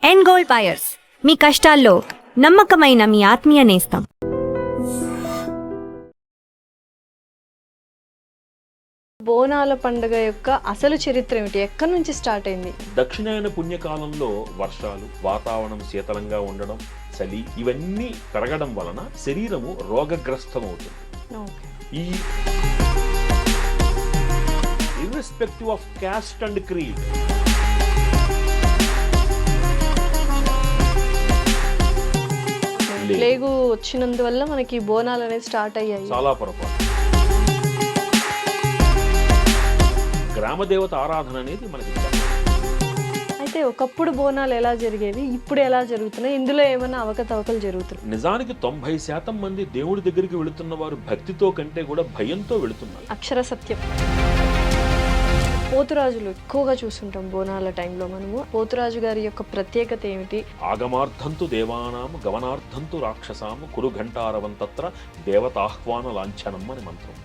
End gold buyers, మీ కష్టాల్లో నమ్మకమైన మీ ఆత్మీయ నేస్తం. బోనాల పండుగ యొక్క అసలు చరిత్ర ఏమిటి? ఎక్కడి నుంచి స్టార్ట్ అయింది? దక్షిణాయన పుణ్యకాలంలో వర్షాలు, వాతావరణం శీతలంగా ఉండడం, చలి ఇవన్నీ పెరగడం వలన శరీరము రోగగ్రస్తం అవుతుంది. ఈ irrespective of caste and creed, plague వచ్చినందువల్ల మనకి బోనాలు అనేది స్టార్ట్ అయ్యాయి. చాలా పొరపాటు. గ్రామదేవత ఆరాధన అనేది మనకి. అయితే ఒకప్పుడు బోనాలు ఎలా జరిగేవి, ఇప్పుడు ఎలా జరుగుతున్నాయి, ఇందులో ఏమైనా అవకతవకలు జరుగుతున్నాయి? నిజానికి 90% మంది దేవుడి దగ్గరికి వెళుతున్న వారు భక్తితో కంటే కూడా భయంతో వెళుతున్నారు. అక్షర సత్యం. పోతురాజులు ఎక్కువగా చూస్తుంటాం బోనాల టైంలో మనము. పోతురాజు గారి యొక్క ప్రత్యేకత ఏమిటి? ఆగమార్థంతు దేవానాం గమనార్థంతు రాక్షసాము కురు ఘంటారవంతత్ర దేవతాహ్వాన లాంఛనం అని మంత్రం.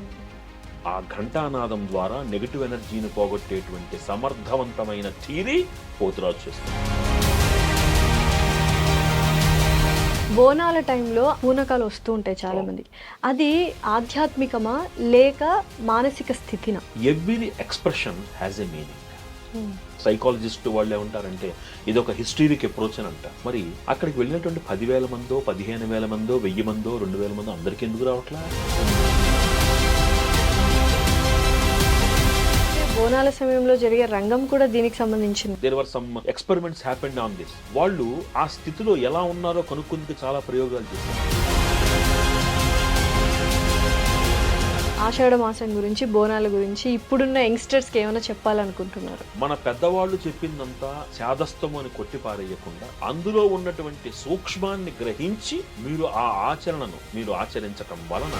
ఆ ఘంటానాదం ద్వారా నెగిటివ్ ఎనర్జీని పోగొట్టేటువంటి సమర్థవంతమైన థీరీ పోతురాజు చేస్తుంది. బోనాల టైంలో పూనకాలు వస్తూ ఉంటాయి చాలా మంది. అది ఆధ్యాత్మికమా లేక మానసిక స్థితినా? Every expression has a meaning. Psychologist వాళ్ళు ఏమంటారంటే ఇది ఒక హిస్టరీక్ అప్రోచ్ అని అంటారు. మరి అక్కడికి వెళ్ళినటువంటి 10,000 మందో 15,000 మందో 1,000 మందో 2,000 మందో అందరికీ ఎందుకు రావట్లా? బోనాల సమయంలో జరిగే రంగం కూడా దీనికి సంబంధించింది. There were some experiments happened on this. వాళ్ళు ఆ స్థితిలో ఎలా ఉన్నారో కనుక్కుందుకు చాలా ప్రయోగాలు చేశారు. ఆషాఢ మాసం గురించి, బోనాల గురించి ఇప్పుడున్న యంగ్స్టర్స్కి ఏమైనా చెప్పాలనుకుంటున్నారు? మన పెద్దవాళ్ళు చెప్పిందంతా చాదస్తము అని కొట్టిపారేయకుండా అందులో ఉన్నటువంటి సూక్ష్మాన్ని గ్రహించి మీరు ఆ ఆచరణను మీరు ఆచరించటం వలన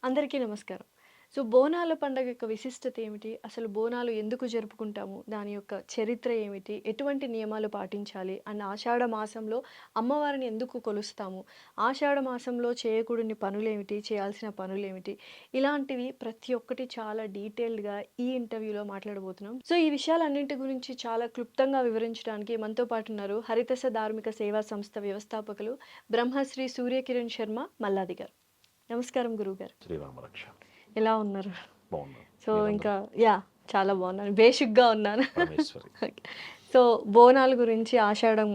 అందరికీ నమస్కారం. సో బోనాల పండుగ యొక్క విశిష్టత ఏమిటి? అసలు బోనాలు ఎందుకు జరుపుకుంటాము? దాని యొక్క చరిత్ర ఏమిటి? ఎటువంటి నియమాలు పాటించాలి? అండ్ ఆషాఢ మాసంలో అమ్మవారిని ఎందుకు కొలుస్తాము? ఆషాఢ మాసంలో చేయకూడని పనులేమిటి? చేయాల్సిన పనులేమిటి? ఇలాంటివి ప్రతి ఒక్కటి చాలా డీటెయిల్డ్గా ఈ ఇంటర్వ్యూలో మాట్లాడబోతున్నాం. సో ఈ విషయాలన్నింటి గురించి చాలా క్లుప్తంగా వివరించడానికి మనతో పాటు ఉన్నారు హరితస ధార్మిక సేవా సంస్థ వ్యవస్థాపకులు బ్రహ్మశ్రీ సూర్యకిరణ్ శర్మ మల్లాది గారు. నమస్కారం గురువుగారు. శ్రీరామరక్ష. ఎలా ఉన్నారు? బాగున్నాను. సో ఇంకా చాలా బాగున్నాను, బేసిక్గా ఉన్నాను. పరమేశ్వరి. సో బోనాల గురించి, ఆషాఢం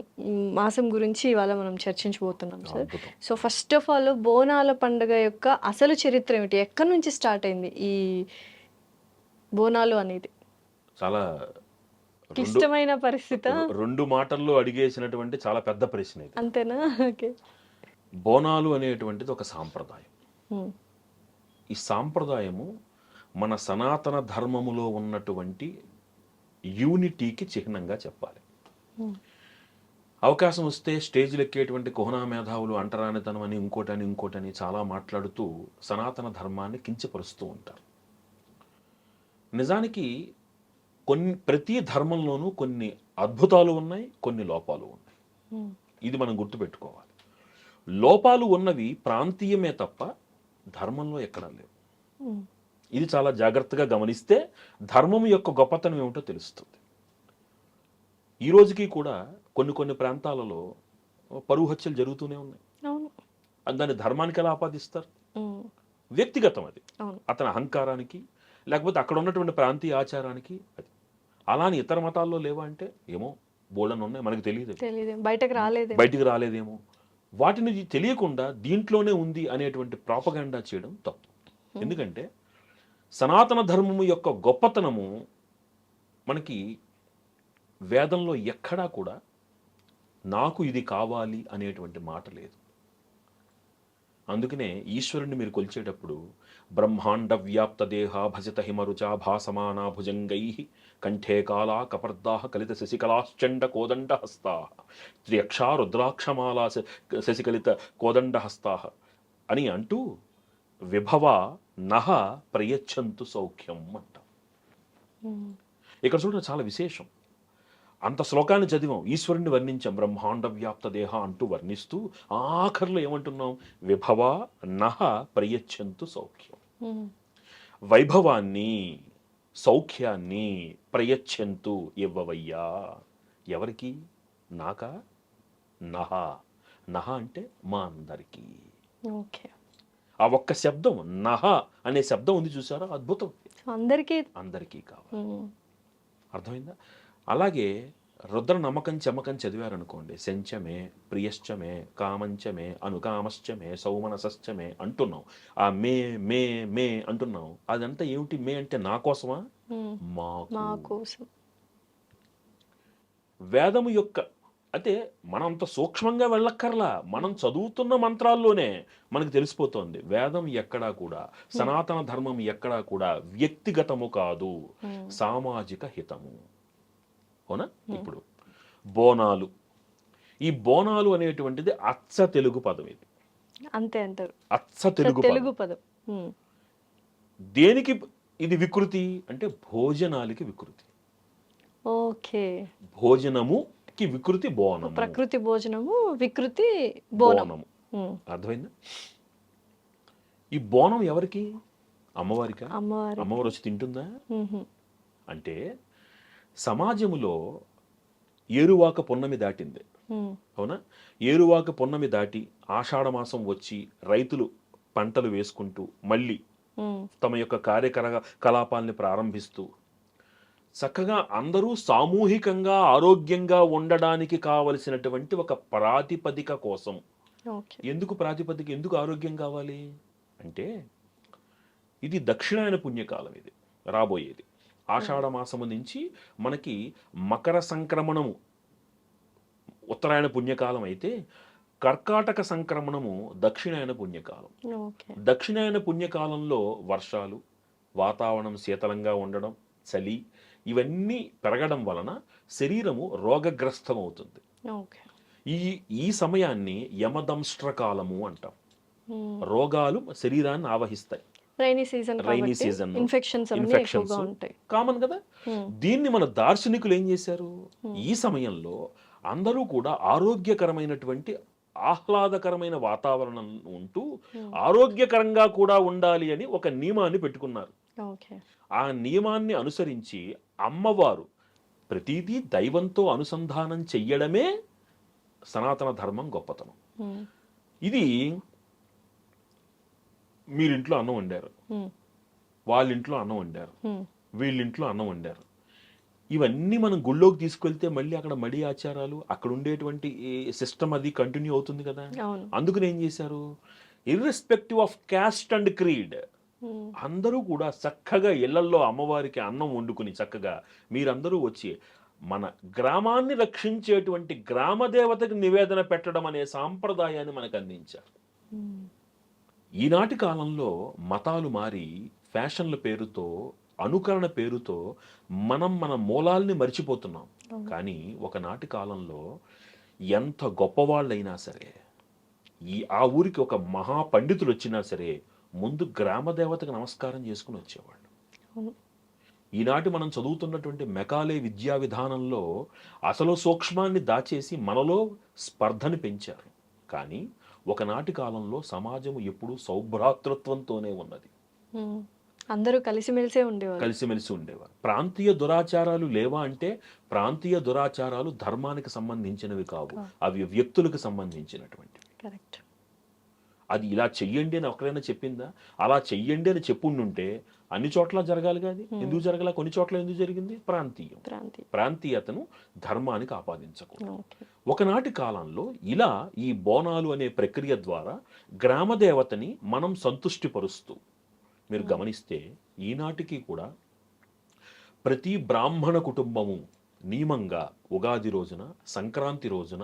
మాసం గురించి ఇవాళ మనం చర్చించబోతున్నాం sir. So first of all బోనాల పండుగ యొక్క అసలు చరిత్ర ఏమిటి? ఎక్కడి నుంచి స్టార్ట్ అయింది ఈ బోనాలు అనేది? చాలా క్లిష్టమైన పరిస్థితి. 2 మాటల్లో అడిగేసినటువంటి చాలా పెద్ద ప్రశ్న ఇది. అంతేనా? ఓకే. బోనాలు అనేటువంటిది ఒక సాంప్రదాయం. ఈ సాంప్రదాయము మన సనాతన ధర్మములో ఉన్నటువంటి యూనిటీకి చిహ్నంగా చెప్పాలి. అవకాశం వస్తే స్టేజ్లు ఎక్కేటువంటి కుహనా మేధావులు అంటరానితనం అని ఇంకోటని చాలా మాట్లాడుతూ సనాతన ధర్మాన్ని కించపరుస్తూ ఉంటారు. నిజానికి ప్రతి ధర్మంలోనూ కొన్ని అద్భుతాలు ఉన్నాయి, కొన్ని లోపాలు ఉన్నాయి. ఇది మనం గుర్తుపెట్టుకోవాలి. లోపాలు ఉన్నవి ప్రాంతీయమే తప్ప ధర్మంలో ఎక్కడా లేవు. ఇది చాలా జాగ్రత్తగా గమనిస్తే ధర్మం యొక్క గొప్పతనం ఏమిటో తెలుస్తుంది. ఈ రోజుకి కూడా కొన్ని ప్రాంతాలలో పరువు హత్యలు జరుగుతూనే ఉన్నాయి. దాన్ని ధర్మానికి ఎలా ఆపాదిస్తారు? వ్యక్తిగతం అది, అతని అహంకారానికి, లేకపోతే అక్కడ ఉన్నటువంటి ప్రాంతీయ ఆచారానికి. అది అలాని ఇతర మతాల్లో లేవా అంటే ఏమో బోల్డన్ ఉన్నాయి, మనకు తెలియదు, బయటికి రాలేదేమో. వాటిని తెలియకుండా దీంట్లోనే ఉంది అనేటువంటి ప్రాపగాండా చేయడం తప్పు. ఎందుకంటే సనాతన ధర్మము యొక్క గొప్పతనము మనకి వేదంలో ఎక్కడా కూడా నాకు ఇది కావాలి అనేటువంటి మాట లేదు. అందుకనే ఈశ్వరుణ్ణి మీరు కొలిచేటప్పుడు బ్రహ్మాండ వ్యాప్త దేహ భజత హిమరుచా భాసమానా భుజంగై కంఠే కాళా కపర్దా కలిత శశికళాశ్చండ కోదండ హస్తా త్రియక్షా రుద్రాక్షమాలా శశికలిత కోదండ హస్తా అని అంటూ విభవ నహ ప్రయచ్చంతు సౌఖ్యం అంటాం. ఇక్కడ చూడండి, చాలా విశేషం. అంత శ్లోకాన్ని చదివాం, ఈశ్వరుణ్ణి వర్ణించాం, బ్రహ్మాండ వ్యాప్త దేహ అంటూ వర్ణిస్తూ ఆఖరిలో ఏమంటున్నాం? విభవ నహ ప్రయచ్చంతు సౌఖ్యం. వైభవాన్ని సౌఖ్యాన్ని ప్రయచ్ఛంతు ఇవ్వవయ్యా. ఎవరికి? నాకా? నహ. నహ అంటే మా అందరికీ. ఓకే. ఆ ఒక్క శబ్దం నహ అనే శబ్దం ఉంది చూసారా, అద్భుతం. అందరికీ. అందరికీ కావాలి. ఉమ్. అర్థమైందా? అలాగే రుద్ర నమ్మకం చమకం చదివారనుకోండి, శంచమే ప్రియశ్చమే కామంచమే అనుకామశ్చమే సౌమనసశ్చమే అంటున్నాం. ఆ మే మే మే అంటున్నాం. అదంతా ఏమిటి? మే అంటే నా కోసమా? మా మాకు. కోసం. వేదము యొక్క అంటే మనం అంత సూక్ష్మంగా వెళ్ళక్కర్లా, మనం చదువుతున్న మంత్రాల్లోనే మనకు తెలిసిపోతోంది. వేదం ఎక్కడా కూడా, సనాతన ధర్మం ఎక్కడా కూడా వ్యక్తిగతము కాదు, సామాజిక హితము. అవునా? ఇప్పుడు బోనాలు, ఈ బోనాలు అనేటువంటిది అచ్చ తెలుగు పదం. ఇది అంతే అంటారు. అచ్చ తెలుగు తెలుగు పదం. పదం. దేనికి ఇది వికృతి అంటే భోజనాలకి వికృతి. ఓకే. భోజనముకి వికృతి బోనము. ప్రకృతి భోజనము, వికృతి బోనము. అర్థమైందా? ఈ బోనం ఎవరికి? అమ్మవారికా? అమ్మవారి. అమ్మవారు వచ్చి తింటుందా? అంటే సమాజములో ఏరువాక పున్నమి దాటింది. అవునా? ఏరువాక పున్నమి దాటి ఆషాఢమాసం వచ్చి రైతులు పంటలు వేసుకుంటూ మళ్ళీ తమ యొక్క కార్యకలాపాలని ప్రారంభిస్తూ చక్కగా అందరూ సామూహికంగా ఆరోగ్యంగా ఉండడానికి కావలసినటువంటి ఒక ప్రాతిపదిక కోసం. ఎందుకు ప్రాతిపదిక? ఎందుకు ఆరోగ్యం కావాలి అంటే ఇది దక్షిణాయన పుణ్యకాలం, ఇది రాబోయేది. ఆషాఢ మాసము నుంచి మనకి మకర సంక్రమణము ఉత్తరాయణ పుణ్యకాలం అయితే, కర్కాటక సంక్రమణము దక్షిణాయన పుణ్యకాలం. దక్షిణాయన పుణ్యకాలంలో వర్షాలు, వాతావరణం శీతలంగా ఉండడం, చలి ఇవన్నీ పెరగడం వలన శరీరము రోగగ్రస్తమవుతుంది. ఈ సమయాన్ని యమదంష్ట్రకాలము అంటాం. రోగాలు శరీరాన్ని ఆవహిస్తాయి. రైనీ సీజన్, ఇన్ఫెక్షన్స్ కామన్ కదా. దీన్ని మన దార్శనికులు ఏం చేశారు? ఈ సమయంలో అందరూ కూడా ఆరోగ్యకరమైనటువంటి ఆహ్లాదకరమైన వాతావరణం ఉంటూ ఆరోగ్యకరంగా కూడా ఉండాలి అని ఒక నియమాన్ని పెట్టుకున్నారు. ఆ నియమాన్ని అనుసరించి అమ్మవారు ప్రతిదీ దైవంతో అనుసంధానం చెయ్యడమే సనాతన ధర్మం గొప్పతనం. ఇది మీరింట్లో అన్నం వండారు, వాళ్ళింట్లో అన్నం వండారు, వీళ్ళింట్లో అన్నం వండారు. ఇవన్నీ మనం గుళ్ళోకి తీసుకెళ్తే మళ్ళీ అక్కడ మడి ఆచారాలు, అక్కడ ఉండేటువంటి సిస్టమ్ అది కంటిన్యూ అవుతుంది కదా. అందుకని ఏం చేశారు? Irrespective of caste and creed అందరూ కూడా చక్కగా ఇళ్లల్లో అమ్మవారికి అన్నం వండుకుని చక్కగా మీరందరూ వచ్చి మన గ్రామాన్ని రక్షించేటువంటి గ్రామ దేవతకి నివేదన పెట్టడం అనే సాంప్రదాయాన్ని మనకు అందించారు. ఈనాటి కాలంలో మతాలు మారి ఫ్యాషన్ల పేరుతో, అనుకరణ పేరుతో మనం మన మూలాల్ని మర్చిపోతున్నాం. కానీ ఒకనాటి కాలంలో ఎంత గొప్పవాళ్ళైనా సరే, ఆ ఊరికి ఒక మహా పండితులు వచ్చినా సరే ముందు గ్రామ దేవతకు నమస్కారం చేసుకుని వచ్చేవాళ్ళు. ఈనాటి మనం చదువుతున్నటువంటి మెకాలే విద్యా విధానంలో అసలు సూక్ష్మాన్ని దాచేసి మనలో స్పర్ధని పెంచారు. కానీ ఒకనాటి కాలంలో సమాజము ఎప్పుడూ సౌభ్రాతృత్వంతోనే ఉన్నది. అందరూ కలిసిమెలిసి ఉండేవారు. ప్రాంతీయ దురాచారాలు లేవా అంటే ప్రాంతీయ దురాచారాలు ధర్మానికి సంబంధించినవి కావు, అవి వ్యక్తులకు సంబంధించినటువంటివి. కరెక్ట్. అది ఇలా చెయ్యండి అని ఒకరైనా చెప్పిందా? అలా చెయ్యండి అని చెప్పుండుంటే అన్ని చోట్ల జరగాలి కాదు. ఎందుకు జరగాల? కొన్ని చోట్ల ఎందుకు జరిగింది? ప్రాంతీయతను ధర్మానికి ఆపాదించకూడదు. ఒకనాటి కాలంలో ఇలా ఈ బోనాలు అనే ప్రక్రియ ద్వారా గ్రామ దేవతని మనం సంతుష్టిపరుస్తూ, మీరు గమనిస్తే ఈనాటికి కూడా ప్రతి బ్రాహ్మణ కుటుంబము నియమంగా ఉగాది రోజున, సంక్రాంతి రోజున,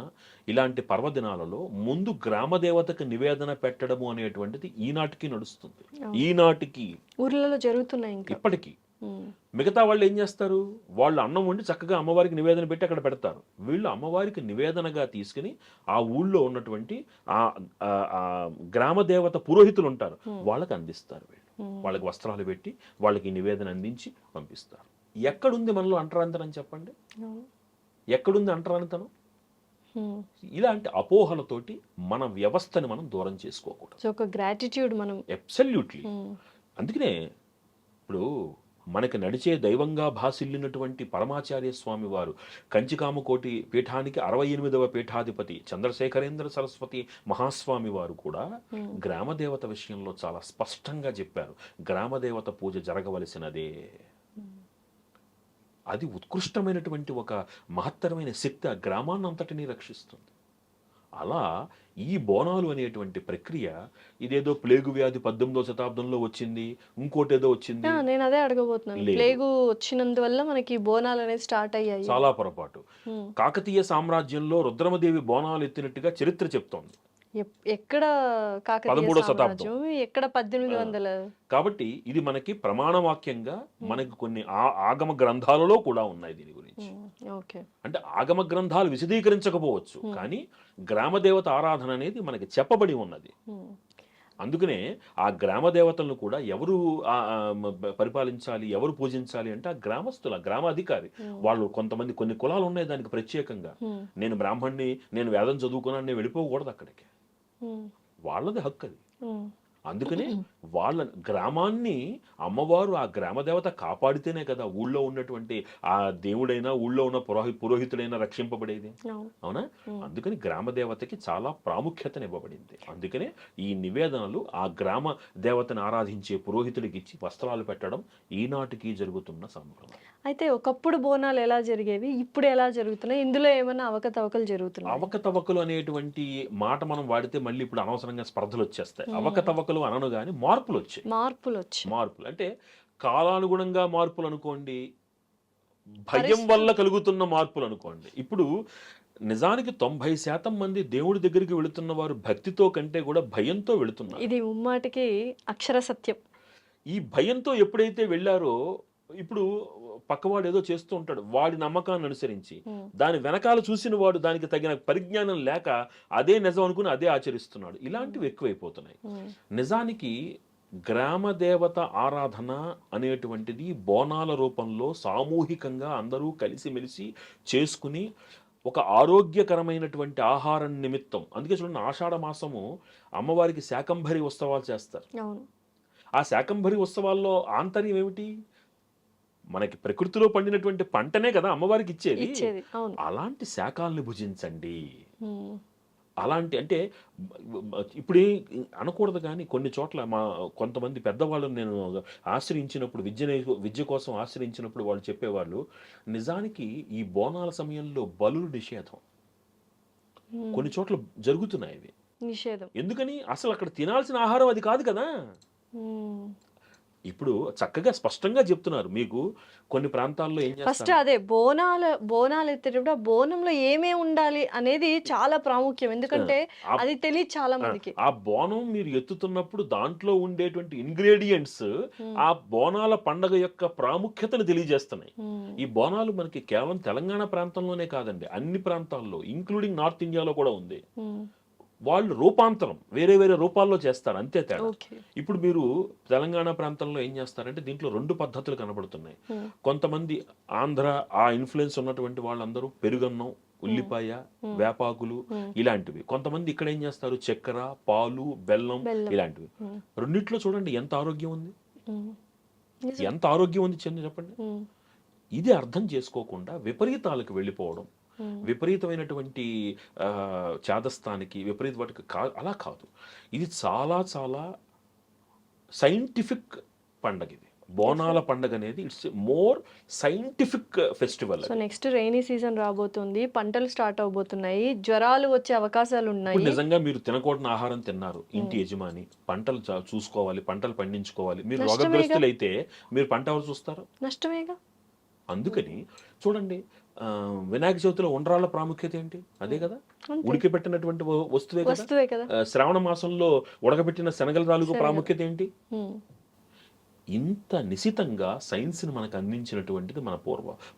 ఇలాంటి పర్వదినాలలో ముందు గ్రామదేవతకు నివేదన పెట్టడము అనేటువంటిది ఈనాటికి నడుస్తుంది. ఈనాటికి ఊర్లలో జరుగుతున్నాయి ఇప్పటికీ. మిగతా వాళ్ళు ఏం చేస్తారు? వాళ్ళు అన్నం వండి చక్కగా అమ్మవారికి నివేదన పెట్టి అక్కడ పెడతారు. వీళ్ళు అమ్మవారికి నివేదనగా తీసుకుని ఆ ఊళ్ళో ఉన్నటువంటి ఆ గ్రామదేవత పురోహితులు ఉంటారు, వాళ్ళకి అందిస్తారు. వీళ్ళు వాళ్ళకి వస్త్రాలు పెట్టి వాళ్ళకి నివేదన అందించి పంపిస్తారు. ఎక్కడుంది మనలో అంటరాంతరం చెప్పండి? ఎక్కడుంది అంటరానితనం? ఇలాంటి అపోహలతోటి మన వ్యవస్థని మనం దూరం చేసుకోకూడదు. ఒక గ్రాటిట్యూడ్ మనం అబ్సల్యూట్లీ. అందుకనే ఇప్పుడు మనకి నడిచే దైవంగా భాసిల్లినటువంటి పరమాచార్య స్వామి వారు కంచికామకోటి పీఠానికి 68వ పీఠాధిపతి చంద్రశేఖరేంద్ర సరస్వతి మహాస్వామి వారు కూడా గ్రామదేవత విషయంలో చాలా స్పష్టంగా చెప్పారు. గ్రామదేవత పూజ జరగవలసినదే. అది ఉత్కృష్టమైనటువంటి ఒక మహత్తరమైన శక్తి ఆ గ్రామాన్ని అంతటినీ రక్షిస్తుంది. అలా ఈ బోనాలు అనేటువంటి ప్రక్రియ ఇదేదో ప్లేగు వ్యాధి 18వ శతాబ్దంలో వచ్చింది, ఇంకోటేదో వచ్చింది, నేను అదే అడగబోతున్నాను. లేదు. ప్లేగు వచ్చినందువల్ల మనకి బోనాలు అనేది స్టార్ట్ అయ్యాయి. చాలా పొరపాటు. కాకతీయ సామ్రాజ్యంలో రుద్రమదేవి బోనాలు ఎత్తినట్టుగా చరిత్ర చెప్తోంది. ఎక్కడ కాకతీయ 13వ సామ్రాజ్యం, ఎక్కడ 1800. కాబట్టి ఇది మనకి ప్రమాణవాక్యంగా మనకి కొన్ని ఆగమ గ్రంథాలలో కూడా ఉన్నాయి దీని గురించి. ఓకే. అంటే ఆగమ గ్రంథాలు విశదీకరించకపోవచ్చు, కానీ గ్రామదేవత ఆరాధన అనేది మనకి చెప్పబడి ఉన్నది. అందుకనే ఆ గ్రామ దేవతలను కూడా ఎవరు పరిపాలించాలి, ఎవరు పూజించాలి అంటే ఆ గ్రామస్తుల గ్రామాధికారి. వాళ్ళు కొంతమంది కొన్ని కులాలు ఉన్నాయి దానికి ప్రత్యేకంగా. నేను బ్రాహ్మణ్ణి, నేను వేదం చదువుకున్నాను, నేను వెళ్ళిపోకూడదు అక్కడికి. వాళ్ళది హక్కు అది. అందుకనే వాళ్ళ గ్రామాన్ని అమ్మవారు ఆ గ్రామదేవత కాపాడితేనే కదా ఊళ్ళో ఉన్నటువంటి ఆ దేవుడైనా ఊళ్ళో ఉన్న పురోహితుడైనా రక్షింపబడేది. అవునా? అందుకని గ్రామదేవతకి చాలా ప్రాముఖ్యతనివ్వబడింది. అందుకనే ఈ నివేదనలు ఆ గ్రామ దేవతని ఆరాధించే పురోహితుడికి ఇచ్చి వస్త్రాలు పెట్టడం ఈనాటికి జరుగుతున్న సంప్రదాయం. అయితే ఒకప్పుడు బోనాలు ఎలా జరిగేవి, ఇప్పుడు ఎలా జరుగుతున్నాయి, ఇందులో ఏమైనా అవకతవకలు జరుగుతున్నాయి? అవకతవకలు అనేటువంటి మాట మనం వాడితే మళ్ళీ ఇప్పుడు అనవసరంగా స్పర్ధలు వచ్చేస్తాయి. అవకతవకలు అనను గాని మార్పులు వచ్చాయి. మార్పులు అంటే కాలానుగుణంగా మార్పులు అనుకోండి, భయం వల్ల కలుగుతున్న మార్పులు అనుకోండి. ఇప్పుడు నిజానికి 90% మంది దేవుడి దగ్గరికి వెళుతున్న వారు భక్తితో కంటే కూడా భయంతో వెళుతున్నారు. ఇది ముమ్మాటికి అక్షర సత్యం. ఈ భయంతో ఎప్పుడైతే వెళ్ళారో, ఇప్పుడు పక్కవాడు ఏదో చేస్తూ ఉంటాడు, వాడి నమ్మకాన్ని అనుసరించి దాని వెనకాల చూసిన వాడు దానికి తగిన పరిజ్ఞానం లేక అదే నిజం అనుకుని అదే ఆచరిస్తున్నాడు. ఇలాంటివి ఎక్కువైపోతున్నాయి. నిజానికి గ్రామదేవత ఆరాధన అనేటువంటిది బోనాల రూపంలో సామూహికంగా అందరూ కలిసిమెలిసి చేసుకుని ఒక ఆరోగ్యకరమైనటువంటి ఆహారం నిమిత్తం. అందుకే చూడండి, ఆషాఢ మాసము అమ్మవారికి శాకంభరి ఉత్సవాలు చేస్తారు. ఆ శాకంభరి ఉత్సవాల్లో ఆంతర్యం ఏమిటి? మనకి ప్రకృతిలో పండినటువంటి పంటనే కదా అమ్మవారికి ఇచ్చేది. అలాంటి శాకాల్ని భుజించండి. అలాంటి అంటే ఇప్పుడు అనకూడదు, కానీ కొన్ని చోట్ల కొంతమంది పెద్దవాళ్ళు నేను ఆశ్రయించినప్పుడు, విద్య కోసం ఆశ్రయించినప్పుడు వాళ్ళు చెప్పేవాళ్ళు, నిజానికి ఈ బోనాల సమయంలో బలులు నిషేధం కొన్ని చోట్ల జరుగుతున్నాయి. ఇవి నిషేధం. ఎందుకని? అసలు అక్కడ తినాల్సిన ఆహారం అది కాదు కదా. ఇప్పుడు చక్కగా స్పష్టంగా చెప్తున్నారు. మీకు కొన్ని ప్రాంతాల్లో ఏం చేస్తారు, ఫస్ట్ అదే బోనాలు ఎత్తేటప్పుడు ఆ బోనంలో ఏమేమి ఉండాలి అనేది చాలా ప్రాముఖ్యం. ఎందుకంటే అది తెలియదు చాలా మందికి. ఆ బోనం మీరు ఎత్తుతున్నప్పుడు దాంట్లో ఉండేటువంటి ఇంగ్రీడియంట్స్ ఆ బోనాల పండగ యొక్క ప్రాముఖ్యతను తెలియజేస్తున్నాయి. ఈ బోనాలు మనకి కేవలం తెలంగాణ ప్రాంతంలోనే కాదండి, అన్ని ప్రాంతాల్లో ఇంక్లూడింగ్ నార్త్ ఇండియాలో కూడా ఉంది. వాళ్ళు రూపాంతరం వేరే వేరే రూపాల్లో చేస్తారు, అంతే తేడా. ఇప్పుడు మీరు తెలంగాణ ప్రాంతంలో ఏం చేస్తారంటే దీంట్లో 2 పద్ధతులు కనబడుతున్నాయి. కొంతమంది ఆంధ్ర ఆ ఇన్ఫ్లుయెన్స్ ఉన్నటువంటి వాళ్ళందరూ పెరుగన్నం, ఉల్లిపాయ, వేపాకులు ఇలాంటివి. కొంతమంది ఇక్కడ ఏం చేస్తారు, చక్కెర, పాలు, బెల్లం ఇలాంటివి. రెండిట్లో చూడండి ఎంత ఆరోగ్యం ఉంది, ఎంత ఆరోగ్యం ఉంది చెప్పండి. ఇది అర్థం చేసుకోకుండా విపరీతాలకు వెళ్ళిపోవడం, విపరీతమైనటువంటి చాదస్తానికి, విపరీత వాటికి అలా కాదు. ఇది చాలా చాలా సైంటిఫిక్ పండగ. ఇది బోనాల పండగ అనేది it's more scientific festival. So next rainy season రాబోతుంది, పంటలు స్టార్ట్ అవబోతున్నాయి, జ్వరాలు వచ్చే అవకాశాలు ఉన్నాయి. నిజంగా మీరు తినకూడని ఆహారం తిన్నారు, ఇంటి యజమాని పంటలు చూసుకోవాలి, పంటలు పండించుకోవాలి. మీరు రోగగ్రస్తులైతే మీరు పంట ఎవరు చూస్తారు? నష్టమేగా. అందుకని చూడండి, వినాయక చవితిలో ఉండ్రాళ్ళ ప్రాముఖ్యత ఏంటి? అదే కదా, ఉడికిపెట్టినటువంటి వస్తువే కదా. శ్రావణ మాసంలో ఉడకబెట్టిన శనగల రాలుగు ప్రాముఖ్యత ఏంటి? ఇంత నిశితంగా సైన్స్ ని మనకు అందించినటువంటిది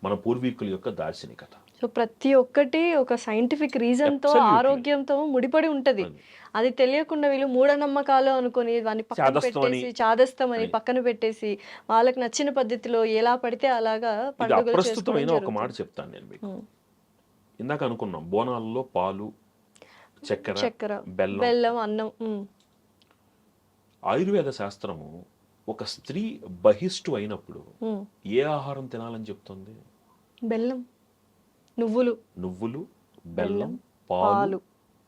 మన పూర్వీకుల యొక్క దార్శనికత. సో ప్రతి ఒక్కటి ఒక సైంటిఫిక్ రీజన్ తో, ఆరోగ్యంతో ముడిపడి ఉంటది. అది తెలియకుండా వీళ్ళు మూఢనమ్మకాలు అనుకుని దాన్ని పక్కన పెట్టేసి, చాదస్తం అని పక్కన పెట్టేసి వాళ్ళకి నచ్చిన పద్ధతిలో ఎలా పడితే అలాగా పండుగలు ప్రస్తుతమైన ఒక మాట చెప్తాను నేను మీకు. ఇందాక అనుకున్నాం బోనాల్లో పాలు, చక్కెర, బెల్లం, అన్నం. ఆయుర్వేద శాస్త్రము ఒక స్త్రీ బహిష్టు అయినప్పుడు ఉమ్. ఏ ఆహారం తినాలని చెప్తుంది? బెల్లం, నువ్వులు, నువ్వులు, బెల్లం, బెల్లం, పాలు, పాలు.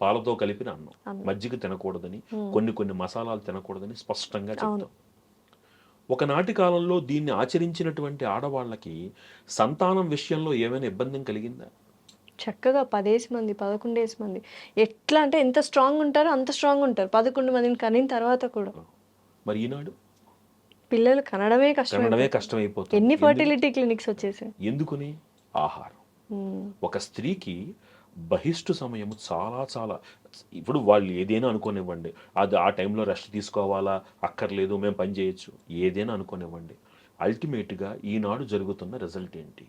పాలతో కలిపిన అన్నం, అన్నం. మజ్జిగ తినకూడదని, ఉమ్. కొన్ని మసాలాలు తినకూడదని స్పష్టంగా అవును. చెప్తాం. ఒకనాటి కాలంలో దీన్ని ఆచరించినటువంటి ఆడవాళ్ళకి సంతానం విషయంలో ఏమైనా ఇబ్బంది కలిగిందా? చక్కగా 10 మంది 11 మంది, ఎట్లా అంటే ఎంత స్ట్రాంగ్ ఉంటారో అంత స్ట్రాంగ్ ఉంటారు. 11 మందిని కనిన తర్వాత కూడా మరి ఈనాడు పిల్లలు కనడమే కష్టం. కనడమే కష్టమైపోతుంది. ఎన్ని ఫర్టిలిటీ క్లినిక్స్ వచ్చేసాయి. ఎందుకని? ఆహారం. ఉమ్. ఒక స్త్రీకి బహిష్టు సమయం చాలా చాలా, ఇప్పుడు వాళ్ళు ఏదైనా అనుకోనివ్వండి, అది ఆ టైంలో రెస్ట్ తీసుకోవాలా అక్కర్లేదు, మేము పని చేయొచ్చు, ఏదైనా అనుకోనివ్వండి, అల్టిమేట్గా ఈనాడు జరుగుతున్న రిజల్ట్ ఏంటి?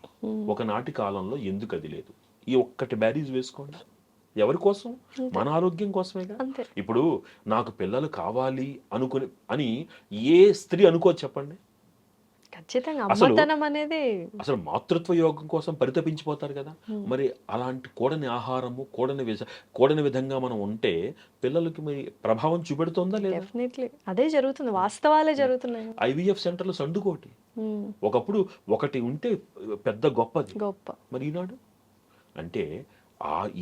ఒకనాటి కాలంలో ఎందుకు అది లేదు? ఈ ఒక్కటి బ్యారీజ్ వేసుకోండి. ఎవరి కోసం? మన ఆరోగ్యం కోసమేగా. అంతే. ఇప్పుడు నాకు పిల్లలు కావాలి అని ఏ స్త్రీ అనుకోవచ్చు చెప్పండి? ఖచ్చితంగా అసలు అమ్మతనం అనేది అసలు మాతృత్వ యోగం కోసం పరితపించిపోతారు కదా. మరి అలాంటి కూడని ఆహారము, కూడని విధంగా మనం ఉంటే పిల్లలకి మరి ప్రభావం చూపెడుతుందా లేదా? డెఫినెట్లీ అదే జరుగుతుంది. వాస్తవాలే జరుగుతున్నాయి. IVF సెంటర్లు సండుకోటి. ఉమ్. ఒకప్పుడు ఒకటి ఉంటే పెద్ద గొప్పది. గొప్ప. మరి ఈనాడు అంటే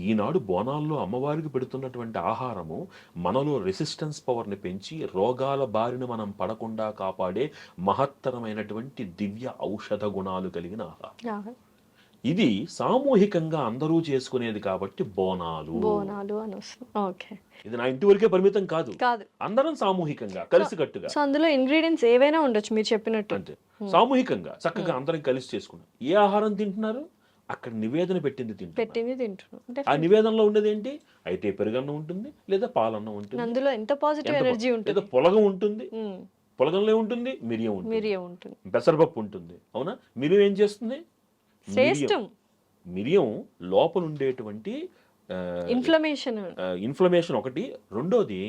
ఈనాడు బోనాల్లో అమ్మవారికి పెడుతున్నటువంటి ఆహారము మనలో రెసిస్టెన్స్ పవర్ని పెంచి రోగాల బారిన మనం పడకుండా కాపాడే మహత్తరమైనటువంటి దివ్య ఔషధ గుణాలు కలిగిన ఆహారం. ఇది సామూహికంగా అందరూ చేసుకునేది కాబట్టి బోనాలు అని వస్తుంది. ఓకే. ఇది నా ఇంటి వరకే పరిమితం కాదు, అందరం సామూహికంగా కలిసికట్టుగా. సో అందులో ఇంగ్రీడియంట్స్ ఏవైనా ఉండొచ్చు మీరు చెప్పినట్టు. అంతే, సామూహికంగా చక్కగా అందరం కలిసి చేసుకున్నాం. ఏ ఆహారం తింటున్నారు? అక్కడ నివేదన పెట్టింది తింటున్నాం. ఆ నివేదనలో ఉండేది ఏంటి? అయితే పెరుగన్నం ఉంటుంది, లేదా పాలన్నం ఉంటుంది. అందులో ఎంత పాజిటివ్ ఎనర్జీ ఉంటుంది. లేదా పొలగం ఉంటుంది. పొలగంలో ఉంటుంది, మిరియం ఉంటుంది, పెసరపప్పు ఉంటుంది. అవునా? మిరియం ఏం చేస్తుంది? మిరియం లోపల ఉండేటువంటి ఇన్ఫ్లమేషన్ ఒకటి. రెండోది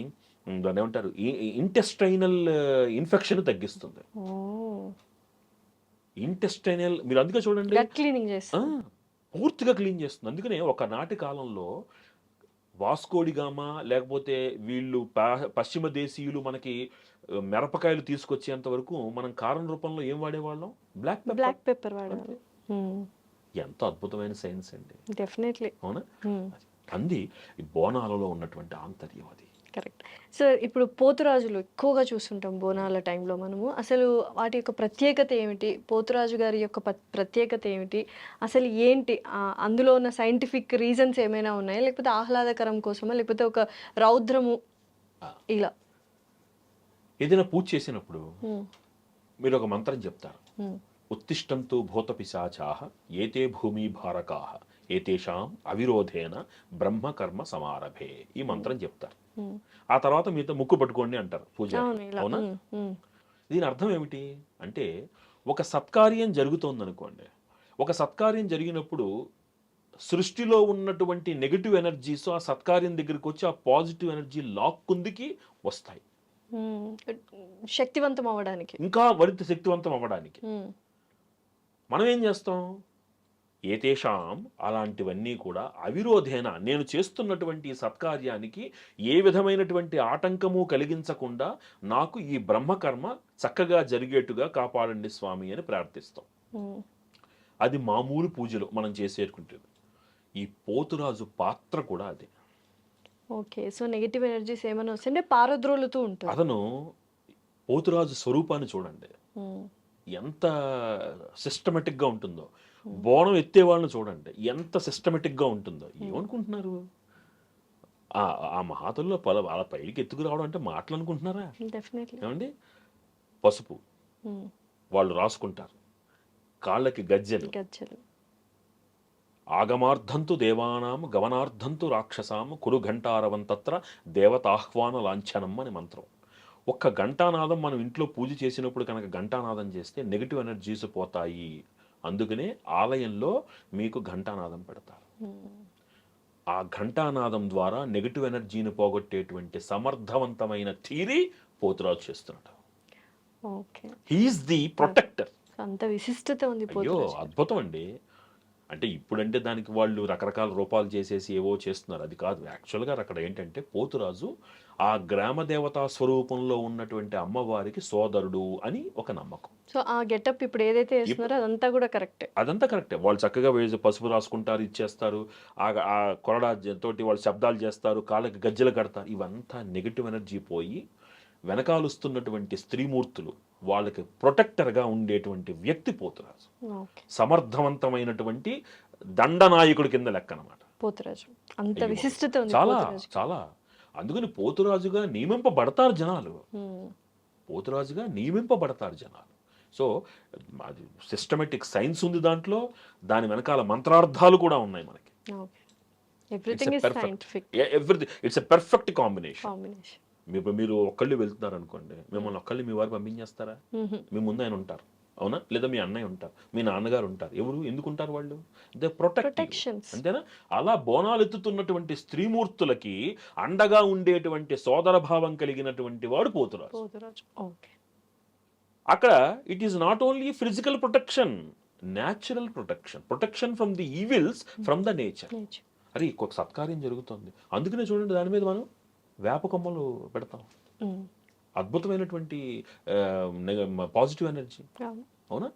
దాన్ని ఏమంటారు, ఇంటెస్టైనల్ ఇన్ఫెక్షన్ తగ్గిస్తుంది. ఇంటెస్టైనల్, మీరు అందుకే చూడండి పూర్తిగా క్లీన్ చేస్తుంది. అందుకనే ఒకనాటి కాలంలో వాస్కోడిగామా లేకపోతే వీళ్ళు పశ్చిమ దేశీయులు మనకి మిరపకాయలు తీసుకొచ్చేంత వరకు మనం కారం రూపంలో ఏం వాడేవాళ్ళం? బ్లాక్ పెప్పర్ వాడేవాళ్ళం. ఎంత అద్భుతమైన సైన్స్ అండి. డెఫినెట్లీ. అవునా? అంది ఈ బోనాలలో ఉన్నటువంటి ఆంతర్యం అది. కరెక్ట్. సో ఇప్పుడు పోతురాజులు ఎక్కువగా చూస్తుంటాం బోనాల టైంలో మనము. అసలు వాటి యొక్క ప్రత్యేకత ఏమిటి? పోతురాజు గారి యొక్క ప్రత్యేకత ఏమిటి? అసలు ఏంటి అందులో ఉన్న సైంటిఫిక్ రీజన్స్ ఏమైనా ఉన్నాయా? లేకపోతే ఆహ్లాదకరం కోసమా? లేకపోతే ఒక రౌద్రము ఇలా? ఏదైనా పూజ చేసినప్పుడు మీరు ఒక మంత్రం చెప్తారు. ఉత్తిష్టంతు భూత పిశాచాః ఏతే భూమి భారకాః ఏతేషాం అవిరోధేన బ్రహ్మకర్మ సమారభే. ఈ మంత్రం చెప్తారు. ఆ తర్వాత మీతో ముక్కు పట్టుకోండి అంటారు పూజ. అవునా? దీని అర్థం ఏమిటి అంటే, ఒక సత్కార్యం జరుగుతోందనుకోండి, ఒక సత్కార్యం జరిగినప్పుడు సృష్టిలో ఉన్నటువంటి నెగటివ్ ఎనర్జీస్ ఆ సత్కార్యం దగ్గరికి వచ్చి ఆ పాజిటివ్ ఎనర్జీ లాక్కుందికి వస్తాయి, శక్తివంతం అవ్వడానికి, ఇంకా మరింత శక్తివంతం అవ్వడానికి. మనం ఏం చేస్తాం? ఏతేషాం, అలాంటివన్నీ కూడా అవిరోధేన, నేను చేస్తున్నటువంటి సత్కార్యానికి ఏ విధమైనటువంటి ఆటంకము కలిగించకుండా నాకు ఈ బ్రహ్మకర్మ చక్కగా జరిగేట్టుగా కాపాడండి స్వామి అని ప్రార్థిస్తాం. అది మామూలు పూజలో మనం చేసేటువంటి. ఈ పోతురాజు పాత్ర కూడా అదే. ఓకే. సో నెగటివ్ ఎనర్జీస్ ఏమైనా వస్తుంటే పారద్రోలుతూ ఉంటారు. అతను పోతురాజు స్వరూపాన్ని చూడండి ఎంత సిస్టమేటిక్గా ఉంటుందో. బోనం ఎత్తే వాళ్ళని చూడండి ఎంత సిస్టమేటిక్గా ఉంటుందో. ఏమనుకుంటున్నారు? ఆ మహాతుల్లో అలా పైకి ఎత్తుకురావడం అంటే మాటలు అనుకుంటున్నారా? ఏమండి? పసుపు వాళ్ళు రాసుకుంటారు, కాళ్ళకి గజ్జెలు, ఆగమార్థంతు దేవానాం గమనార్థంతు రాక్షసాం కురు ఘంటారవంతత్ర దేవతాహ్వాన లాంఛనం అని మంత్రం. ఒక్క ఘంటానాదం మనం ఇంట్లో పూజ చేసినప్పుడు కనుక ఘంటానాదం చేస్తే నెగిటివ్ ఎనర్జీస్ పోతాయి. అందుకనే ఆలయంలో మీకు ఘంటానాదం పెడతారు. ఆ ఘంటానాదం ద్వారా నెగిటివ్ ఎనర్జీని పోగొట్టేటువంటి సమర్థవంతమైన థీరీ పోతురాజు చేస్తున్నాడు. He's the protector. అంత విశిష్టత ఉంది. అయ్యో అద్భుతం అండి. అంటే ఇప్పుడంటే దానికి వాళ్ళు రకరకాల రూపాలు చేసేసి ఏవో చేస్తున్నారు, అది కాదు. యాక్చువల్గా అక్కడ ఏంటంటే పోతురాజు ఆ గ్రామ దేవతా స్వరూపంలో ఉన్నటువంటి అమ్మవారికి సోదరుడు అని ఒక నమ్మకం. సో ఆ గెటప్ ఇప్పుడు ఏదైతే వేస్తున్నారో అదంతా కూడా కరెక్టే. అదంతా కరెక్టే. వాళ్ళు చక్కగా పసుపు రాసుకుంటారు, ఇచ్చేస్తారు, ఆ కొరడా తోటి వాళ్ళు శబ్దాలు చేస్తారు, కాళ్ళకి గజ్జెలు కడతారు. ఇవంతా నెగిటివ్ ఎనర్జీ పోయి వెనకాలుస్తున్నటువంటి స్త్రీమూర్తులు వాళ్ళకి ప్రొటెక్టర్గా ఉండేటువంటి వ్యక్తి పోతురాజు. ఓకే. సమర్థవంతమైనటువంటి దండనాయకుడి కింద లెక్క అనమాట పోతురాజు అంత విశిష్టత ఉంది చాలా పోతురాజు. చాలా. అందుకని పోతురాజుగా నియమింపబడతారు జనాలు, పోతురాజుగా నియమింపబడతారు జనాలు. సో అది సిస్టమేటిక్ సైన్స్ ఉంది దాంట్లో, దాని వెనకాల మంత్రార్థాలు కూడా ఉన్నాయి మనకి. Everything is scientific, everything it's a perfect combination. Combination. మీరు ఒక్కళ్ళు వెళ్తున్నారు అనుకోండి, మిమ్మల్ని ఒక్కళ్ళు మీ వారు పంపించేస్తారా? మీ ముందు ఆయన ఉంటారు, అవునా? లేదా మీ అన్నయ్య ఉంటారు, మీ నాన్నగారు ఉంటారు. ఎవరు ఎందుకు ఉంటారు? వాళ్ళు దే ప్రొటెక్షన్స్, అంతేనా? అలా బోనాలు ఎత్తుతున్నటువంటి స్త్రీమూర్తులకి అండగా ఉండేటువంటి సోదర భావం కలిగినటువంటి వాడు పోతురాజు. అక్కడ it is not only physical protection, natural protection, protection from the evils from the nature. అరే ఇంకొక సత్కార్యం జరుగుతుంది, అందుకనే చూడండి దాని మీద మనం వేప కొమ్మలు పెడతాం. అద్భుతమైనటువంటి పాజిటివ్ ఎనర్జీ, అవునా?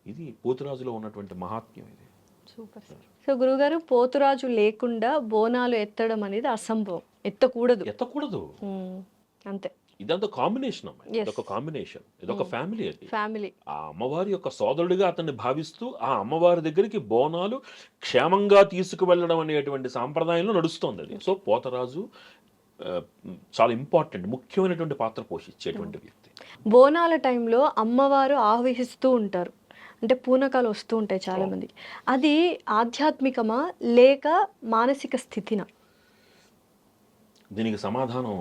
ఇది పోతురాజులో ఉన్నటువంటి మహాత్మ్యం. ఇది సూపర్. సో గురుగారు, పోతురాజు లేకుండా బోనాలు ఎత్తడం అనేది అసంభవం, ఎత్తకూడదు. అంతే. ఇదంతా కాంబినేషన్ అమ్మాయి, ఇదొక కాంబినేషన్, ఇదొక ఫ్యామిలీ. అది ఫ్యామిలీ. ఆ అమ్మవారి యొక్క సోదరుడిగా అతన్ని భావిస్తూ ఆ అమ్మవారి దగ్గరికి బోనాలు క్షేమంగా తీసుకువెళ్ళడం అనేటువంటి సాంప్రదాయంలో నడుస్తోంది అది. సో పోతరాజు చాలా ఇంపార్టెంట్, ముఖ్యమైనటువంటి పాత్ర పోషించేటువంటి వ్యక్తి. బోనాల టైంలో అమ్మవారు ఆవహిస్తూ ఉంటారు, అంటే పూనకాలు వస్తూ ఉంటాయి చాలా మందికి. అది ఆధ్యాత్మికమా లేక మానసిక స్థితినా? దీనికి సమాధానం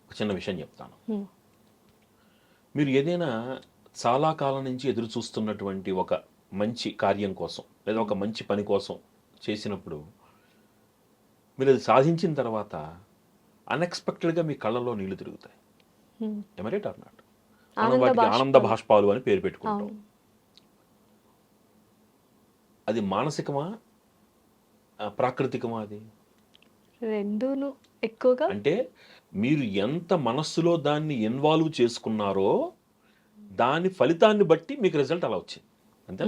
ఒక చిన్న విషయం చెప్తాను. మీరు ఏదైనా చాలా కాలం నుంచి ఎదురు చూస్తున్నటువంటి ఒక మంచి కార్యం కోసం లేదా ఒక మంచి పని కోసం చేసినప్పుడు మీరు అది సాధించిన తర్వాత అన్ఎక్స్పెక్టెడ్గా మీ కళ్ళలో నీళ్లు తిరుగుతాయి. ఎమరేట్ ఆర్ నాట్? మనం వాటికి ఆనంద బాష్పాలు అని పేరు పెట్టుకుంటాం. అది మానసికమా ప్రాకృతికమా? అది రెండూను ఎక్కువగా. అంటే మీరు ఎంత మనస్సులో దాన్ని ఇన్వాల్వ్ చేసుకున్నారో దాని ఫలితాన్ని బట్టి మీకు రిజల్ట్ అలా వచ్చింది. అంతే.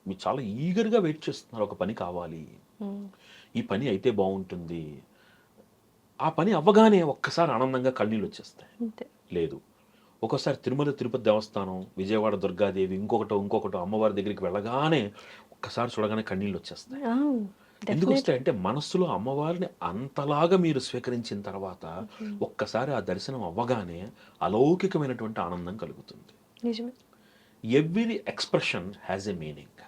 మీరు చాలా ఈగర్గా వెయిట్ చేస్తున్నారు, ఒక పని కావాలి, ఈ పని అయితే బాగుంటుంది. ఆ పని అవ్వగానే ఒక్కసారి ఆనందంగా కన్నీళ్ళు వచ్చేస్తాయి. లేదు, ఒక్కోసారి తిరుమల తిరుపతి దేవస్థానం, విజయవాడ దుర్గాదేవి, ఇంకొకటో అమ్మవారి దగ్గరికి వెళ్ళగానే ఒక్కసారి చూడగానే కన్నీళ్ళు వచ్చేస్తాయి. ఎందుకు వస్తాయంటే మనస్సులో అమ్మవారిని అంతలాగా మీరు స్వీకరించిన తర్వాత ఒక్కసారి ఆ దర్శనం అవ్వగానే అలౌకికమైనటువంటి ఆనందం కలుగుతుంది. Every expression has a meaning.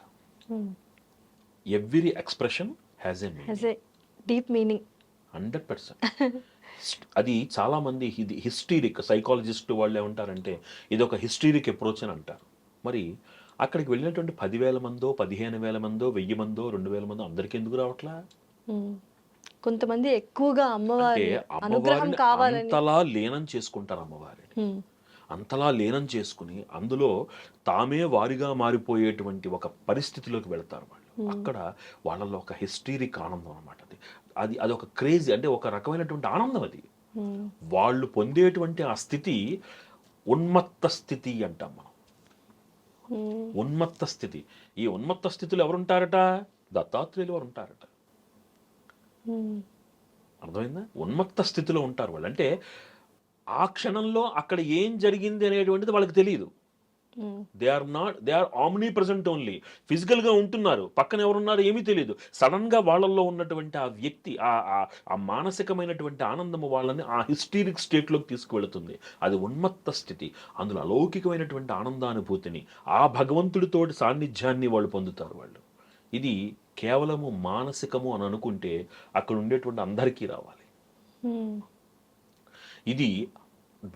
Every expression has a deep meaning. 100%. అది చాలా మంది ఇది హిస్టీరిక్ సైకాలజిస్ట్ వాళ్ళు ఏమంటారంటే ఇది ఒక హిస్టీరిక్ అప్రోచ్ అని అంటారు. మరి అక్కడికి వెళ్ళినటువంటి 10,000 మందో 15,000 మందో 1,000 మందో 2,000 మందో అందరికీ ఎందుకు రావట్లా? కొంతమంది ఎక్కువగా అమ్మవారి అనుగ్రహం కావాలని అంతలా లీనం చేసుకుంటారు అమ్మవారిని. అంతలా లీనం చేసుకుని అందులో తామే వారిగా మారిపోయేటువంటి ఒక పరిస్థితిలోకి వెళ్తారు వాళ్ళు. అక్కడ వాళ్ళలో ఒక హిస్టీరిక్ ఆనందం అనమాట. అది ఒక క్రేజీ, అంటే ఒక రకమైనటువంటి ఆనందం. అది వాళ్ళు పొందేటువంటి ఆ స్థితి ఉన్మత్త స్థితి అంటాం మనం. ఉన్మత్త స్థితి. ఈ ఉన్మత్త స్థితిలో ఎవరుంటారట? దత్తాత్రేయులు వారు ఉంటారట. అర్థమైందా? ఉన్మత్త స్థితిలో ఉంటారు వాళ్ళు. అంటే ఆ క్షణంలో అక్కడ ఏం జరిగింది అనేటువంటిది వాళ్ళకి తెలియదు. They are omnipresent only. Physical గా ఉంటున్నారు, పక్కన ఎవరున్నారు ఏమీ తెలియదు. సడన్ గా వాళ్ళల్లో ఉన్నటువంటి ఆ వ్యక్తి ఆ మానసికమైనటువంటి ఆనందము వాళ్ళని ఆ హిస్టీరిక్ స్టేట్ లోకి తీసుకువెళుతుంది. అది ఉన్మత్త స్థితి. అందులో అలౌకికమైనటువంటి ఆనందానుభూతిని, ఆ భగవంతుడితోటి సాన్నిధ్యాన్ని వాళ్ళు పొందుతారు వాళ్ళు. ఇది కేవలము మానసికము అని అనుకుంటే అక్కడ ఉండేటువంటి అందరికీ రావాలి. ఇది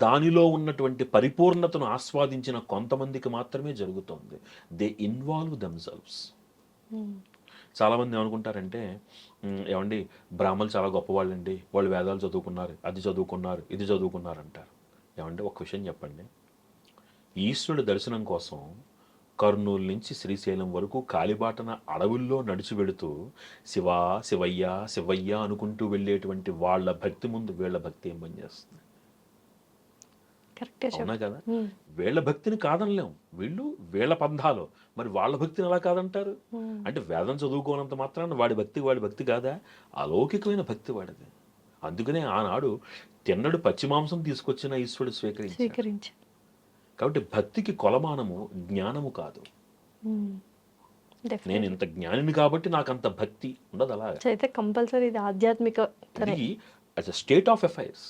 దానిలో ఉన్నటువంటి పరిపూర్ణతను ఆస్వాదించిన కొంతమందికి మాత్రమే జరుగుతుంది. They involve themselves. చాలామంది ఏమనుకుంటారంటే, ఏమండి బ్రాహ్మణులు చాలా గొప్పవాళ్ళండి, వాళ్ళు వేదాలు చదువుకున్నారు, అది చదువుకున్నారు, ఇది చదువుకున్నారు అంటారు. ఏమండి ఒక విషయం చెప్పండి, ఈశ్వరుడి దర్శనం కోసం కర్నూలు నుంచి శ్రీశైలం వరకు కాలిబాటన అడవుల్లో నడిచి వెళుతూ శివా శివయ్య శివయ్య అనుకుంటూ వెళ్ళేటువంటి వాళ్ళ భక్తి ముందు వీళ్ళ భక్తి ఏం పనిచేస్తుంది? కరెక్టే అవునా చెప్పారు. కదా? వీళ్ళ భక్తిని కాదనలేం, వీళ్ళు వీళ్ళ పంధాలు, మరి వాళ్ళ భక్తిని ఎలా కాదంటారు? అంటే వేదం చదువుకోనంత మాత్రాన వాడి భక్తి కాదా? అలౌకికమైన భక్తి వాడిది. అందుకనే ఆనాడు తిన్నడు పచ్చి మాంసం తీసుకొచ్చిన ఈశ్వరుడు స్వీకరించాడు. స్వీకరించారు. కాబట్టి భక్తికి కొలమానము జ్ఞానము కాదు. నేను ఇంత జ్ఞానిని కాబట్టి నాకు అంత భక్తి ఉండదు. అలా అయితే కంపల్సరీ ఇది ఆధ్యాత్మిక ఇది as a state of affairs.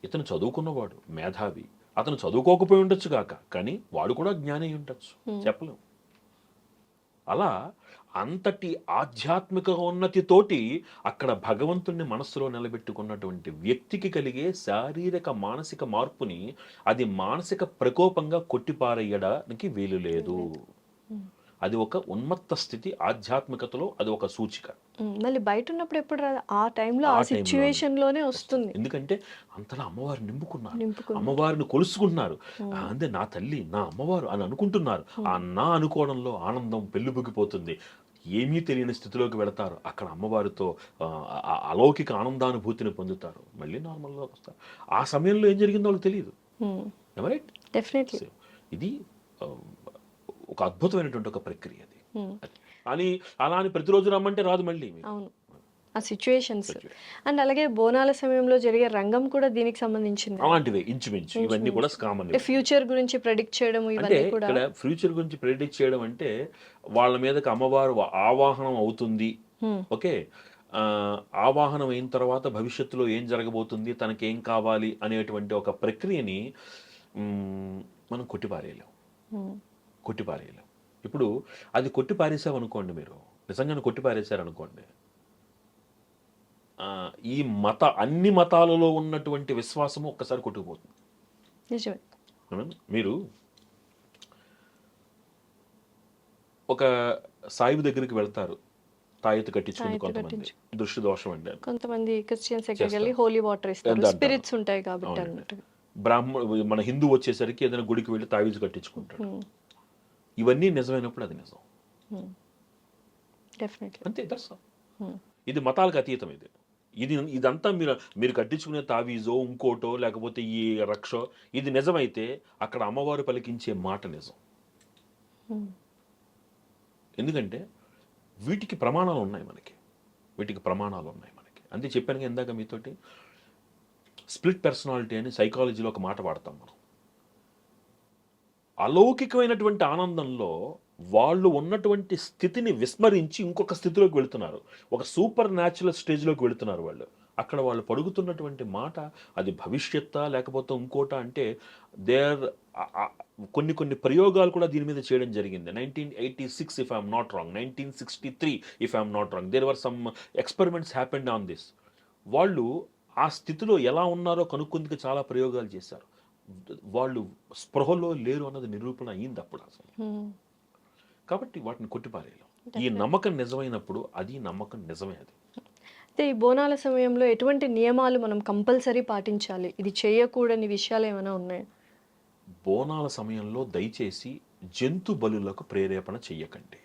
ఇతను చదువుకున్నవాడు, మేధావి, అతను చదువుకోకపోయి ఉండొచ్చు కాక, కానీ వాడు కూడా జ్ఞాని అయి ఉండొచ్చు, చెప్పలేం. అలా అంతటి ఆధ్యాత్మిక ఉన్నతితోటి అక్కడ భగవంతుణ్ణి మనస్సులో నిలబెట్టుకున్నటువంటి వ్యక్తికి కలిగే శారీరక మానసిక మార్పుని అది మానసిక ప్రకోపంగా కొట్టిపారేయడానికి వీలు లేదు. అది ఒక ఉన్మత్త స్థితి ఆధ్యాత్మికతలో, అది ఒక సూచిక. మళ్ళీ బయట ఉన్నప్పుడు ఎప్పుడు రాదు, ఆ టైంలో ఆ సిచ్యువేషన్ లోనే వస్తుంది. ఎందుకంటే అంతలా అమ్మవారు నింపుకున్నారు, అమ్మవారిని కొలుసుకుంటున్నారు. అంతే నా తల్లి, నా అమ్మవారు అని అనుకుంటున్నారు. ఆ నా అనుకోవడంలో ఆనందం పెళ్ళిబుగిపోతుంది. ఏమీ తెలియని స్థితిలోకి వెళతారు. అక్కడ అమ్మవారితో అలౌకిక ఆనందానుభూతిని పొందుతారు. మళ్ళీ నార్మల్గా వస్తారు. ఆ సమయంలో ఏం జరిగిందో వాళ్ళకి తెలియదు. రైట్? డెఫినెట్లీ ఇది ఒక అద్భుతమైనటువంటి ఒక ప్రక్రియ అది. అని అలా అని ప్రతిరోజు రమ్మంటే రాదు మళ్ళీ. అవును, ఆ సిచ్యువేషన్స్. అండ్ అలాగే బోనాల సమయంలో జరిగే రంగం కూడా దీనికి సంబంధించింది. అలాంటివే ఇంచుమించు ఇవన్నీ కూడా కామన్. ఫ్యూచర్ గురించి ప్రెడిక్ట్ చేయడం, అంటే ఇక్కడ ఫ్యూచర్ గురించి ప్రెడిక్ట్ చేయడం అంటే వాళ్ళ మీదకి అమ్మవారు ఆవాహనం అవుతుంది. ఓకే, ఆవాహనం అయిన తర్వాత భవిష్యత్తులో ఏం జరగబోతుంది, తనకేం కావాలి అనేటువంటి ఒక ప్రక్రియని మనం కొట్టిపారేయలేం. ఇప్పుడు అది కొట్టిపారేసామనుకోండి, మీరు నిజంగానే కొట్టిపారేశారనుకోండి, ఈ అన్ని మతాలలో ఉన్నటువంటి విశ్వాసము ఒక్కసారి కొట్టుకుపోతుంది. నిజమే. మీరు ఒక సాయిబు దగ్గరికి వెళ్తారు, తాయెత్తు కట్టించుకుని కొంతమంది దృష్టి దోషం అండి, కొంతమంది క్రిస్టియన్స్ దగ్గరికి వెళ్ళి హోలీ వాటర్ ఇస్తారు, స్పిరిట్స్ ఉంటాయి కాబట్టి అన్నట్టు. మన హిందూ వచ్చేసరికి ఏదైనా గుడికి వెళ్ళి తావీజు కట్టించుకుంటాడు. ఇవన్నీ నిజమైనప్పుడు అది నిజం. అంతే. ఇది మతాలకు అతీతం. ఇదంతా మీరు కట్టించుకునే తావీజో ఇంకోటో లేకపోతే ఈ రక్షో ఇది నిజమైతే అక్కడ అమ్మవారు పలికించే మాట నిజం. ఎందుకంటే వీటికి ప్రమాణాలు ఉన్నాయి మనకి. అంతే చెప్పాను ఇందాక మీతోటి. స్ప్లిట్ పర్సనాలిటీ అని సైకాలజీలో ఒక మాట వాడతాం మనం. అలౌకికమైనటువంటి ఆనందంలో వాళ్ళు ఉన్నటువంటి స్థితిని విస్మరించి ఇంకొక స్థితిలోకి వెళుతున్నారు, ఒక సూపర్ న్యాచురల్ స్టేజ్లోకి వెళుతున్నారు వాళ్ళు. అక్కడ వాళ్ళు పడుగుతున్నటువంటి మాట అది భవిష్యత్తా లేకపోతే ఇంకోట అంటే కొన్ని ప్రయోగాలు కూడా దీని మీద చేయడం జరిగింది. 1986 if I'm not wrong, 1963 if I'm not wrong, there were some experiments happened on this. వాళ్ళు ఆ స్థితిలో ఎలా ఉన్నారో కనుక్కుందుకు చాలా ప్రయోగాలు చేశారు. వాళ్ళు స్పృహలో లేరు అన్నది నిరూపణ అయ్యింది అప్పుడు అసలు. కాబట్టి వాటిని కొట్టిపారేయాలి. ఈ నమ్మకం నిజమైనప్పుడు అది నమ్మకం నిజమే. అది అయితే ఈ బోనాల సమయంలో ఎటువంటి నియమాలు మనం కంపల్సరీ పాటించాలి, ఇది చేయకూడని విషయాలు ఏమైనా ఉన్నాయా? బోనాల సమయంలో దయచేసి జంతు బలులకు ప్రేరేపణ చెయ్యకండి.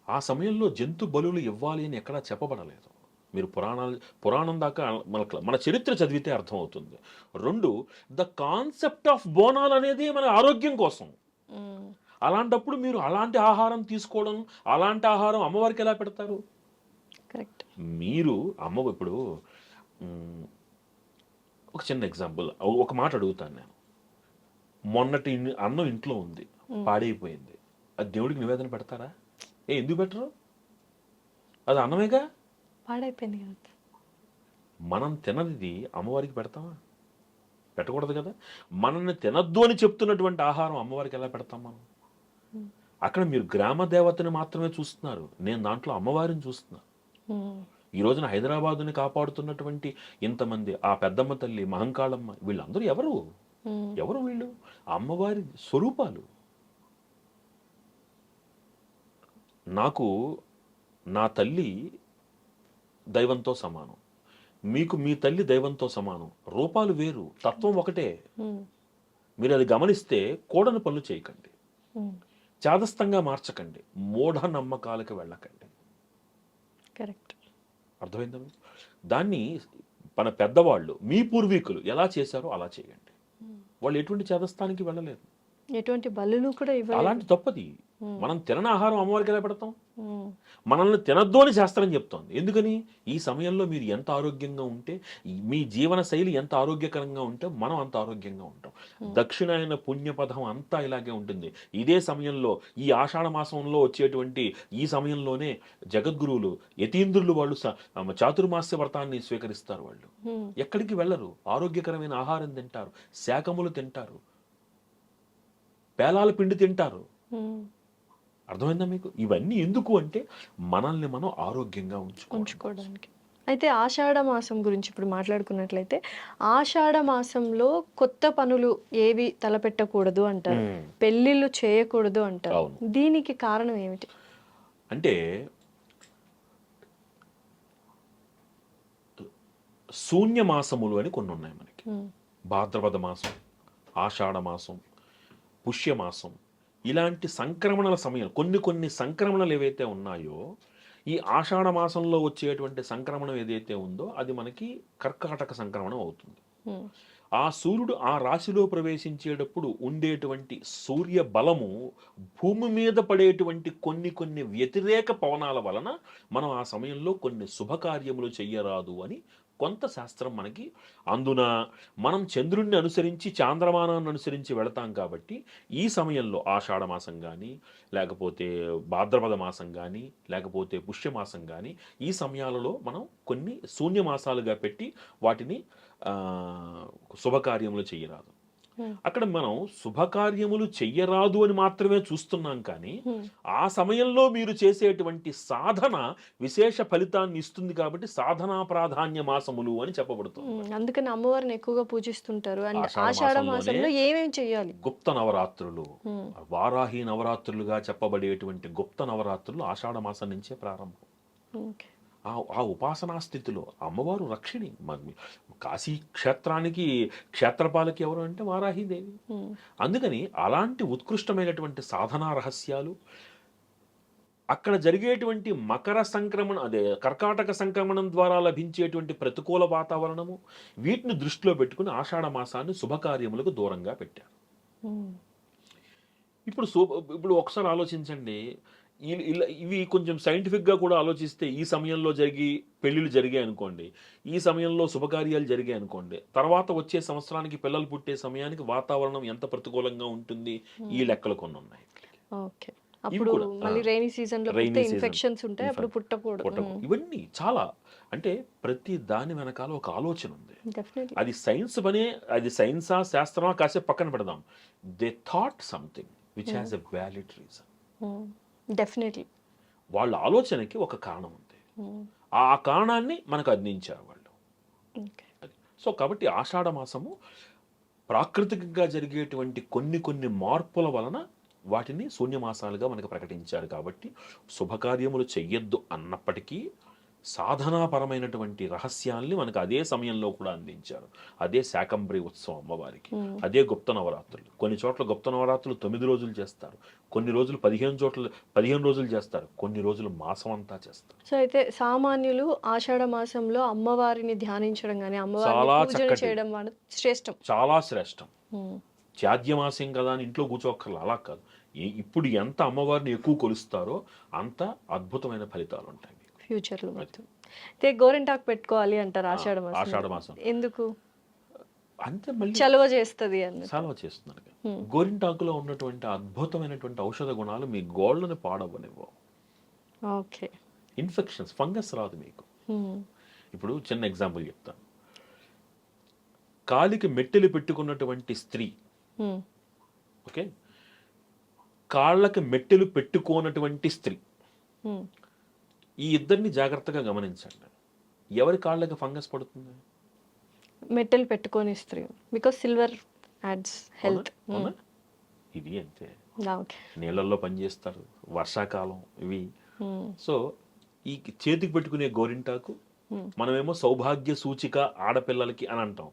ఆ సమయంలో జంతు బలులు ఇవ్వాలి అని ఎక్కడా చెప్పబడలేదు. మీరు పురాణం దాకా మన చరిత్ర చదివితే అర్థమవుతుంది. 2, ద కాన్సెప్ట్ ఆఫ్ బోనాలు అనేది మన ఆరోగ్యం కోసం. అలాంటప్పుడు మీరు అలాంటి ఆహారం తీసుకోవడం, అలాంటి ఆహారం అమ్మవారికి ఎలా పెడతారు? కరెక్ట్. మీరు ఇప్పుడు ఒక చిన్న ఎగ్జాంపుల్, ఒక మాట అడుగుతాను నేను. మొన్నటి అన్నం ఇంట్లో ఉంది, పాడైపోయింది, అది దేవుడికి నివేదన పెడతారా? ఎందుకు పెట్టరు? అది అన్నమేగా, పాడైపోయింది కదా. మనం తినది అమ్మవారికి పెడతామా? పెట్టకూడదు కదా. మనల్ని తినద్దు అని చెప్తున్నటువంటి ఆహారం అమ్మవారికి ఎలా పెడతాం మనం? అక్కడ మీరు గ్రామ దేవతని మాత్రమే చూస్తున్నారు, నేను దాంట్లో అమ్మవారిని చూస్తున్నాను. ఈ రోజున హైదరాబాదుని కాపాడుతున్నటువంటి ఇంతమంది, ఆ పెద్దమ్మ తల్లి, మహంకాళమ్మ, వీళ్ళందరూ ఎవరు? వీళ్ళు అమ్మవారి స్వరూపాలు. నాకు నా తల్లి దైవంతో సమానం, మీకు మీ తల్లి దైవంతో సమానం. రూపాలు వేరు, తత్వం ఒకటే. మీరు అది గమనిస్తే కూడని పనులు చేయకండి. చాదస్తంగా మార్చకండి, మూఢ నమ్మకాలకు వెళ్ళకండి. కరెక్ట్. అర్థమైందా మీకు? దాన్ని మన పెద్దవాళ్ళు, మీ పూర్వీకులు ఎలా చేశారో అలా చేయండి. వాళ్ళు ఎటువంటి చేదస్థానికి వెళ్ళలేదు. ఎటువంటి బలులు కూడా ఇవ్వలేదు. అలాంటి తప్పది. మనం తినని ఆహారం అమ్మవారికి ఎలా పెడతాం? ఉమ్, మనల్ని తినద్దు అని శాస్త్రం చెప్తోంది. ఎందుకని? ఈ సమయంలో మీరు ఎంత ఆరోగ్యంగా ఉంటే, మీ జీవన శైలి ఎంత ఆరోగ్యకరంగా ఉంటే మనం అంత ఆరోగ్యంగా ఉంటాం. దక్షిణాయన పుణ్యపథం అంతా ఇలాగే ఉంటుంది. ఇదే సమయంలో, ఈ ఆషాఢ మాసంలో వచ్చేటువంటి ఈ సమయంలోనే జగద్గురువులు, యతీంద్రులు వాళ్ళు చాతుర్మాస్య వ్రతాన్ని స్వీకరిస్తారు. వాళ్ళు ఉమ్, ఎక్కడికి వెళ్ళరు, ఆరోగ్యకరమైన ఆహారం తింటారు, శాకములు తింటారు, పేలాల పిండి తింటారు. ఉమ్. అర్థమైందా మీకు? ఇవన్నీ ఎందుకు అంటే మనల్ని మనం ఆరోగ్యంగా ఉంచుకోవడానికి. అయితే ఆషాఢ మాసం గురించి ఇప్పుడు మాట్లాడుకున్నట్లయితే, ఆషాఢ మాసంలో కొత్త పనులు ఏవి తలపెట్టకూడదు అంటారు, పెళ్ళిళ్ళు చేయకూడదు అంటారు. అవును. దీనికి కారణం ఏమిటి? అంటే శూన్యమాసములు అని కొన్ని ఉన్నాయి మనకి. ఉమ్, భాద్రపద మాసం, ఆషాఢ మాసం, పుష్యమాసం, ఇలాంటి సంక్రమణల సమయం, కొన్ని సంక్రమణలు ఏవైతే ఉన్నాయో, ఈ ఆషాఢ మాసంలో వచ్చేటువంటి సంక్రమణం ఏదైతే ఉందో అది మనకి కర్కాటక సంక్రమణం అవుతుంది. ఉమ్, ఆ సూర్యుడు ఆ రాశిలో ప్రవేశించేటప్పుడు ఉండేటువంటి సూర్య బలము భూమి మీద పడేటువంటి కొన్ని వ్యతిరేక పవనాల వలన మనం ఆ సమయంలో కొన్ని శుభకార్యములు చెయ్యరాదు అని కొంత శాస్త్రం మనకి. అందున మనం చంద్రుణ్ణి అనుసరించి, చాంద్రమానాన్ని అనుసరించి వెళతాం కాబట్టి ఈ సమయంలో ఆషాఢ మాసం కానీ, లేకపోతే భాద్రపద మాసం కానీ, లేకపోతే పుష్యమాసం కానీ, ఈ సమయాలలో మనం కొన్ని శూన్యమాసాలుగా పెట్టి వాటిని శుభకార్యములు చెయ్యరాదు. అక్కడ మనం శుభకార్యములు చెయ్యరాదు అని మాత్రమే చూస్తున్నాం, కానీ ఆ సమయంలో మీరు చేసేటువంటి సాధన విశేష ఫలితాన్ని ఇస్తుంది కాబట్టి సాధనా ప్రాధాన్య మాసములు అని చెప్పబడుతుంది. అందుకని అమ్మవారిని ఎక్కువగా పూజిస్తుంటారు. అండ్ ఆషాఢ ఆషాఢ మాసంలోనే మాసంలో ఏమేమి చేయాలి? గుప్త నవరాత్రులు, వారాహి నవరాత్రులుగా చెప్పబడేటువంటి గుప్త నవరాత్రులు ఆషాఢ మాసం నుంచే ప్రారంభం. ఓకే. ఆ ఉపాసనా స్థితిలో అమ్మవారు రక్షిణి. కాశీ క్షేత్రానికి క్షేత్రపాలకి ఎవరు అంటే వారాహిదేవి. అందుకని అలాంటి ఉత్కృష్టమైనటువంటి సాధనా రహస్యాలు, అక్కడ జరిగేటువంటి మకర సంక్రమణ, అదే కర్కాటక సంక్రమణం ద్వారా లభించేటువంటి ప్రతికూల వాతావరణము, వీటిని దృష్టిలో పెట్టుకుని ఆషాఢ మాసాన్ని శుభకార్యములకు దూరంగా పెట్టారు. ఇప్పుడు ఒకసారి ఆలోచించండి, ఇవి కొంచెం సైంటిఫిక్గా కూడా ఆలోచిస్తే, ఈ సమయంలో పెళ్ళిళ్ళు జరిగాయి అనుకోండి, ఈ సమయంలో శుభకార్యాలు జరిగాయి అనుకోండి, తర్వాత వచ్చే సంవత్సరానికి పిల్లలు పుట్టే సమయానికి వాతావరణం ఎంత ప్రతికూలంగా ఉంటుంది, ఈ లెక్కలు కొన్ని ఉన్నాయి. ఓకే. అప్పుడు మళ్ళీ రైనీ సీజన్ లో ఇన్ఫెక్షన్స్ ఉంటాయి, అప్పుడు పుట్టకూడదు. ఇవన్నీ చాలా, అంటే ప్రతి దాని వెనకాల ఒక ఆలోచన ఉంది. డెఫినెట్లీ. అది సైన్స్ పనే, అది సైన్సా శాస్త్రమా కాసేపు పక్కన పెడదాం. They thought something which has a valid reason. Definitely. వాళ్ళ ఆలోచనకి ఒక కారణం ఉంది, ఆ కారణాన్ని మనకు అందించారు వాళ్ళు. సో కాబట్టి ఆషాఢ మాసము ప్రాకృతికంగా జరిగేటువంటి కొన్ని మార్పుల వలన వాటిని శూన్యమాసాలుగా మనకు ప్రకటించారు. కాబట్టి శుభకార్యములు చెయ్యొద్దు అన్నప్పటికీ సాధనాపరమైనటువంటి రహస్యాల్ని మనకు అదే సమయంలో కూడా అందించారు. అదే శాకంబరి ఉత్సవం అమ్మవారికి, అదే గుప్త నవరాత్రులు. కొన్ని చోట్ల గుప్త నవరాత్రులు 9 రోజులు చేస్తారు, కొన్ని రోజులు 15 రోజులు చేస్తారు, కొన్ని రోజులు మాసం అంతా చేస్తారు. సో అయితే సామాన్యులు ఆషాఢ మాసంలో అమ్మవారిని ధ్యానించడం కానీ, అమ్మవారిని పూజలు చేయడం శ్రేష్టం, చాలా శ్రేష్టం. చాద్యమాసం కదా అని ఇంట్లో కూర్చోక్కర్లు, అలా కాదు. ఇప్పుడు ఎంత అమ్మవారిని ఎక్కువ కొలుస్తారో అంత అద్భుతమైన ఫలితాలు ఉంటాయి ఫ్యూచర్ లో. అయితే గోరింటాకు పెట్టుకోవాలి అంటారు ఆషాఢ మాసం. ఎందుకు? అంతే, మళ్ళీ చలవ చేస్తుంది అని. చలవ చేస్తున్నారు. గోరింటాకులో ఉన్నటువంటి అద్భుతమైనటువంటి ఔషధ గుణాలు మీ గోళ్ళని పాడవనివ్వవు. ఓకే. ఇన్ఫెక్షన్స్, ఫంగస్ రాదు మీకు. ఇప్పుడు చిన్న ఎగ్జాంపుల్ చెప్తాను. కాలికి మెట్టెలు పెట్టుకున్నటువంటి స్త్రీ, ఓకే, కాళ్ళకి మెట్టెలు పెట్టుకోనటువంటి స్త్రీ, ఈ ఇద్దరిని జాగ్రత్తగా గమనించండి. ఎవరి కాళ్ళకి ఫంగస్ పడుతుంది? మెట్టెలు పెట్టుకొని స్త్రీ, బికాస్ సిల్వర్ యాడ్స్ హెల్త్. ఇది అంతే. నీళ్ళల్లో పనిచేస్తారు, వర్షాకాలం ఇవి. సో ఈ చేతికి పెట్టుకునే గోరింటాకు మనమేమో సౌభాగ్య సూచిక ఆడపిల్లలకి అని అంటాం.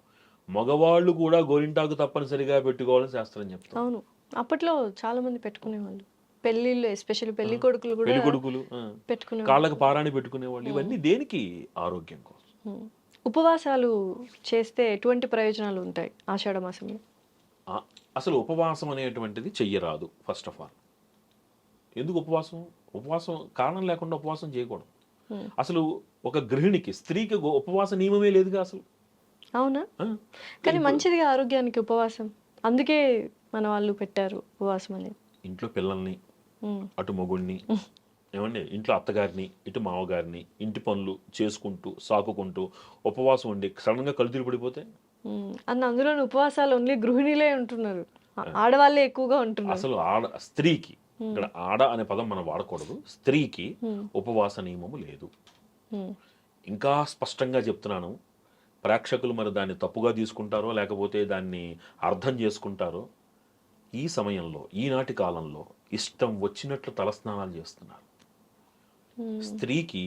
మగవాళ్ళు కూడా గోరింటాకు తప్పనిసరిగా పెట్టుకోవాలని శాస్త్రం చెప్తాం. అవును, అప్పట్లో చాలా మంది పెట్టుకునేవాళ్ళు. పెళ్ళిళ్ళు ఎస్పెషల్లీ పెళ్లి కొడుకులు కూడా పెళ్లి కొడుకులు పెట్టుకునే కాళ్ళకు పారాణి పెట్టుకునేవాళ్ళు, ఇవన్నీ దేనికి? ఆరోగ్యం కోసం. ఉపవాసాలు చేస్తే ఎటువంటి ప్రయోజనాలు ఉంటాయి ఆషాఢ మాసంలో? అసలు ఉపవాసం అనేటువంటిది చెయ్యరాదు. ఫస్ట్ ఆఫ్ ఆల్ ఎందుకు ఉపవాసం? ఉపవాసం కారణం లేకుండా ఉపవాసం చేయకూడదు. అసలు ఒక గృహిణికి, స్త్రీకి ఉపవాస నియమమే లేదుగా అసలు. అవునా? కానీ మంచిదిగా ఆరోగ్యానికి ఉపవాసం, అందుకే మన వాళ్ళు పెట్టారు ఉపవాసం అనేది. ఇంట్లో పిల్లల్ని, అటు మొగుడిని, ఏమండి, ఇంట్లో అత్తగారిని, ఇటు మామగారిని, ఇంటి పనులు చేసుకుంటూ సాకుకుంటూ ఉపవాసం ఉండి సడన్గా కళ్ళు తిరిగి పడిపోతే అందులో ఉపవాసాలు ఓన్లీ గృహిణిలే ఉంటున్నారు, ఆడవాళ్ళే ఎక్కువగా ఉంటున్నారు. అసలు స్త్రీకి, ఇక్కడ ఆడ అనే పదం మనం వాడకూడదు, స్త్రీకి ఉపవాస నియమము లేదు. ఇంకా స్పష్టంగా చెప్తున్నాను, ప్రేక్షకులు మరి దాన్ని తప్పుగా తీసుకుంటారో లేకపోతే దాన్ని అర్థం చేసుకుంటారో, ఈ సమయంలో, ఈనాటి కాలంలో ఇష్టం వచ్చినట్లు తలస్నానాలు చేస్తున్నారు. స్త్రీకి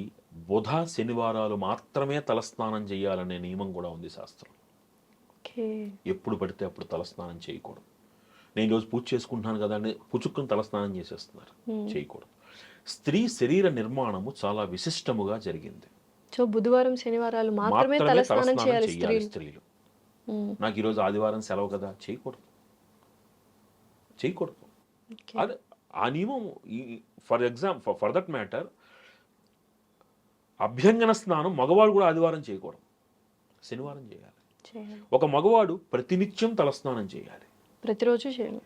బుధ శనివారాలు మాత్రమే తలస్నానం చేయాలనే నియమం కూడా ఉంది శాస్త్రం. ఎప్పుడు పడితే అప్పుడు తలస్నానం చేయకూడదు. నేను ఈరోజు పూజ చేసుకుంటున్నాను కదా అని పుచ్చుక్కుని తలస్నానం చేసేస్తున్నారు, చేయకూడదు. స్త్రీ శరీర నిర్మాణము చాలా విశిష్టముగా జరిగింది. సో బుధవారం శనివారాలు మాత్రమే తలస్నానం చేయాలి స్త్రీలు. నాకు ఈరోజు ఆదివారం సెలవు కదా, చేయకూడదు. అది ఆ నియమం. ఫర్ దట్ మ్యాటర్ అభ్యంగన స్నానం మగవాడు కూడా ఆదివారం చేయకూడదు, శనివారం చేయాలి. ఒక మగవాడు ప్రతినిత్యం తలస్నానం చేయాలి, ప్రతిరోజు చేయాలి.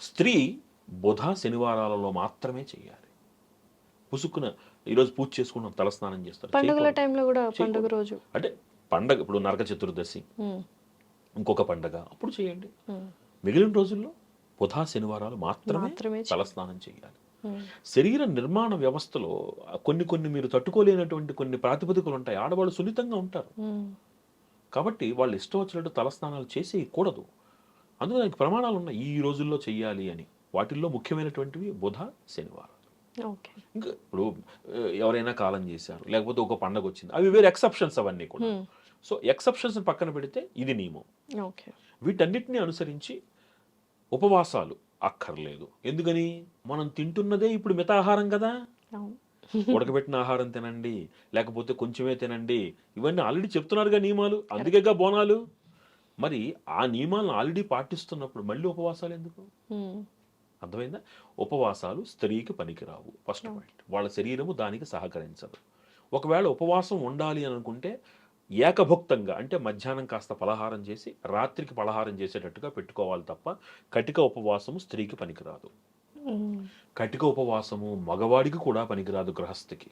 స్త్రీ బుధ శనివారాలలో మాత్రమే చేయాలి. పుసుక్కున ఈరోజు పూజ చేసుకున్నాం తలస్నానం చేస్తారు, పండుగల టైంలో కూడా, పండుగ రోజు అంటే పండగ, ఇప్పుడు నరక చతుర్దశి ఇంకొక పండగ, అప్పుడు చేయండి. మిగిలిన రోజుల్లో బుధ శనివారాలు మాత్రమే తలస్నానం చేయాలి. శరీర నిర్మాణ వ్యవస్థలో కొన్ని మీరు తట్టుకోలేనటువంటి కొన్ని ప్రాతిపదికలు ఉంటాయి. ఆడవాళ్ళు సున్నితంగా ఉంటారు కాబట్టి వాళ్ళు ఇష్టం వచ్చినట్టు తలస్నానాలు చేసేయకూడదు. అందుకు దానికి ప్రమాణాలు ఉన్నాయి, ఈ రోజుల్లో చెయ్యాలి అని. వాటిల్లో ముఖ్యమైనటువంటివి బుధ శనివారం. ఇంకా ఇప్పుడు ఎవరైనా కాలం చేశారు, లేకపోతే ఒక పండగ వచ్చింది, అవి వేరే ఎక్సెప్షన్స్ అవన్నీ కూడా. సో ఎక్సెప్షన్స్ పక్కన పెడితే ఇది నియమం. వీటన్నిటిని అనుసరించి ఉపవాసాలు అక్కర్లేదు. ఎందుకని? మనం తింటున్నదే ఇప్పుడు మితాహారం కదా. ఉడకబెట్టిన ఆహారం తినండి, లేకపోతే కొంచెమే తినండి, ఇవన్నీ ఆల్రెడీ చెప్తున్నారుగా నియమాలు, అందుకేగా బోనాలు. మరి ఆ నియమాలను ఆల్రెడీ పాటిస్తున్నప్పుడు మళ్ళీ ఉపవాసాలు ఎందుకు? అర్థమైందా? ఉపవాసాలు స్త్రీకి పనికిరావు. ఫస్ట్ పాయింట్, వాళ్ళ శరీరము దానికి సహకరించదు. ఒకవేళ ఉపవాసం ఉండాలి అని అనుకుంటే ఏకభుక్తంగా, అంటే మధ్యాహ్నం కాస్త పలహారం చేసి రాత్రికి పలహారం చేసేటట్టుగా పెట్టుకోవాలి తప్ప కటిక ఉపవాసము స్త్రీకి పనికిరాదు. కటిక ఉపవాసము మగవాడికి కూడా పనికిరాదు, గృహస్థికి.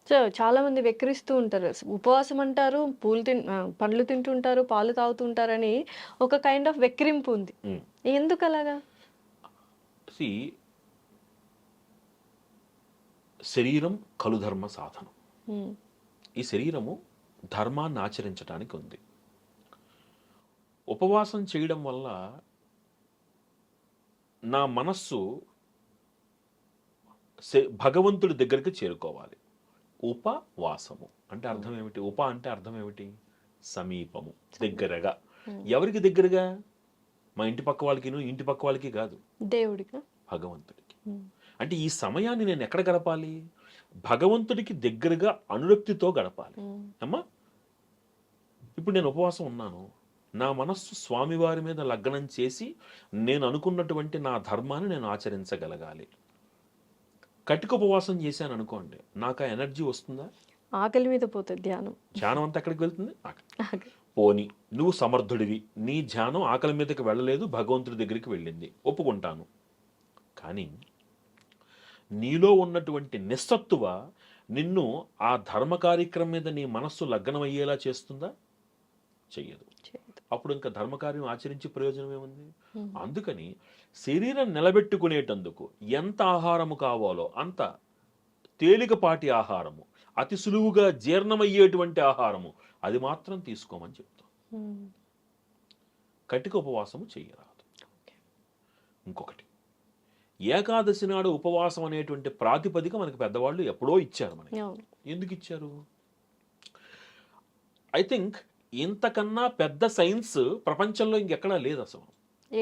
సో చాలా మంది వెక్కిరిస్తూ ఉంటారు, ఉపవాసం అంటారు, పండ్లు తింటుంటారు, పాలు తాగుతుంటారని ఒక కైండ్ ఆఫ్ వెక్కిరింపు ఉంది. ఎందుకు అలాగా? శరీరం కలుధర్మ సాధనం. ఈ శరీరము ధర్మాన్ని ఆచరించడానికి ఉంది. ఉపవాసం చేయడం వల్ల నా మనస్సు భగవంతుడి దగ్గరికి చేరుకోవాలి. ఉపవాసము అంటే అర్థం ఏమిటి? అంటే అర్థం ఏమిటి? సమీపము, దగ్గరగా. ఎవరికి దగ్గరగా? మా ఇంటి పక్క వాళ్ళకి, ఇంటి పక్క వాళ్ళకి కాదు, దేవుడికి, భగవంతుడికి. అంటే ఈ సమయాన్ని నేను ఎక్కడ గడపాలి? భగవంతుడికి దగ్గరగా అనురక్తితో గడపాలి. అమ్మా, ఇప్పుడు నేను ఉపవాసం ఉన్నాను, నా మనస్సు స్వామివారి మీద లగ్నం చేసి నేను అనుకున్నటువంటి నా ధర్మాన్ని నేను ఆచరించగలగాలి. కటిక ఉపవాసం చేశాను అనుకోండి, నాకు ఆ ఎనర్జీ వస్తుందా? ఆకలి మీద పోతుంది ధ్యానం. ధ్యానం అంతా ఎక్కడికి వెళ్తుంది? పోని నువ్వు సమర్థుడివి, నీ ధ్యానం ఆకలి మీదకి వెళ్ళలేదు, భగవంతుడి దగ్గరికి వెళ్ళింది, ఒప్పుకుంటాను. కానీ నీలో ఉన్నటువంటి నిస్సత్తువ నిన్ను ఆ ధర్మ కార్యక్రమం మీద నీ మనస్సు లగ్నం అయ్యేలా చేస్తుందా? చెయ్యదు. అప్పుడు ఇంకా ధర్మకార్యం ఆచరించి ప్రయోజనం ఏముంది? అందుకని శరీరం నిలబెట్టుకునేటందుకు ఎంత ఆహారము కావాలో అంత తేలికపాటి ఆహారము, అతి సులువుగా జీర్ణమయ్యేటువంటి ఆహారము, అది మాత్రం తీసుకోమని చెప్తాం. కటిక ఉపవాసము చెయ్యరాదు. ఇంకొకటి, ఏకాదశి నాడు ఉపవాసం అనేటువంటి ప్రాతిపదిక మనకి పెద్దవాళ్ళు ఎప్పుడో ఇచ్చారు. మనకి ఎందుకు ఇచ్చారు? ఐ థింక్ ఇంతకన్నా పెద్ద సైన్స్ ప్రపంచంలో ఇంకెక్కడా లేదు అసలు.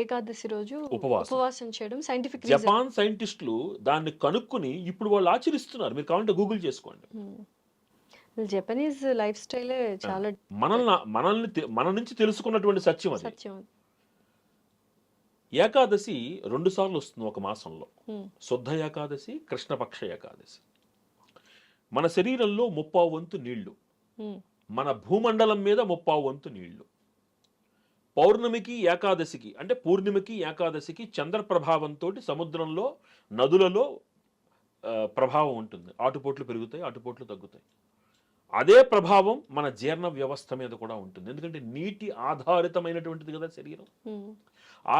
ఏకాదశి రోజు ఉపవాసం. ఉపవాసం చేయడం సైంటిఫిక్ రీజన్. జపాన్ సైంటిస్టులు దాన్ని కనుక్కుని ఇప్పుడు వాళ్ళు ఆచరిస్తున్నారు. మీరు కావాలంటే గూగుల్ చేసుకోండి. జపనీస్ లైఫ్ స్టైలే చాలా మన నుంచి తెలుసుకున్నటువంటి సత్యం అది. సత్యం. ఏకాదశి 2 సార్లు వస్తుంది ఒక మాసంలో. ఉమ్, శుద్ధ ఏకాదశి, కృష్ణపక్ష ఏకాదశి. మన శరీరంలో 30 వంతు నీళ్లు, ఉమ్, మన భూమండలం మీద 30 వంతు నీళ్లు. పౌర్ణమికి ఏకాదశికి అంటే పూర్ణిమకి ఏకాదశికి చంద్ర ప్రభావంతో సముద్రంలో నదులలో ప్రభావం ఉంటుంది. ఆటుపోట్లు పెరుగుతాయి, ఆటుపోట్లు తగ్గుతాయి. అదే ప్రభావం మన జీర్ణ వ్యవస్థ మీద కూడా ఉంటుంది. ఎందుకంటే నీటి ఆధారితమైనటువంటిది కదా శరీరం. ఉమ్,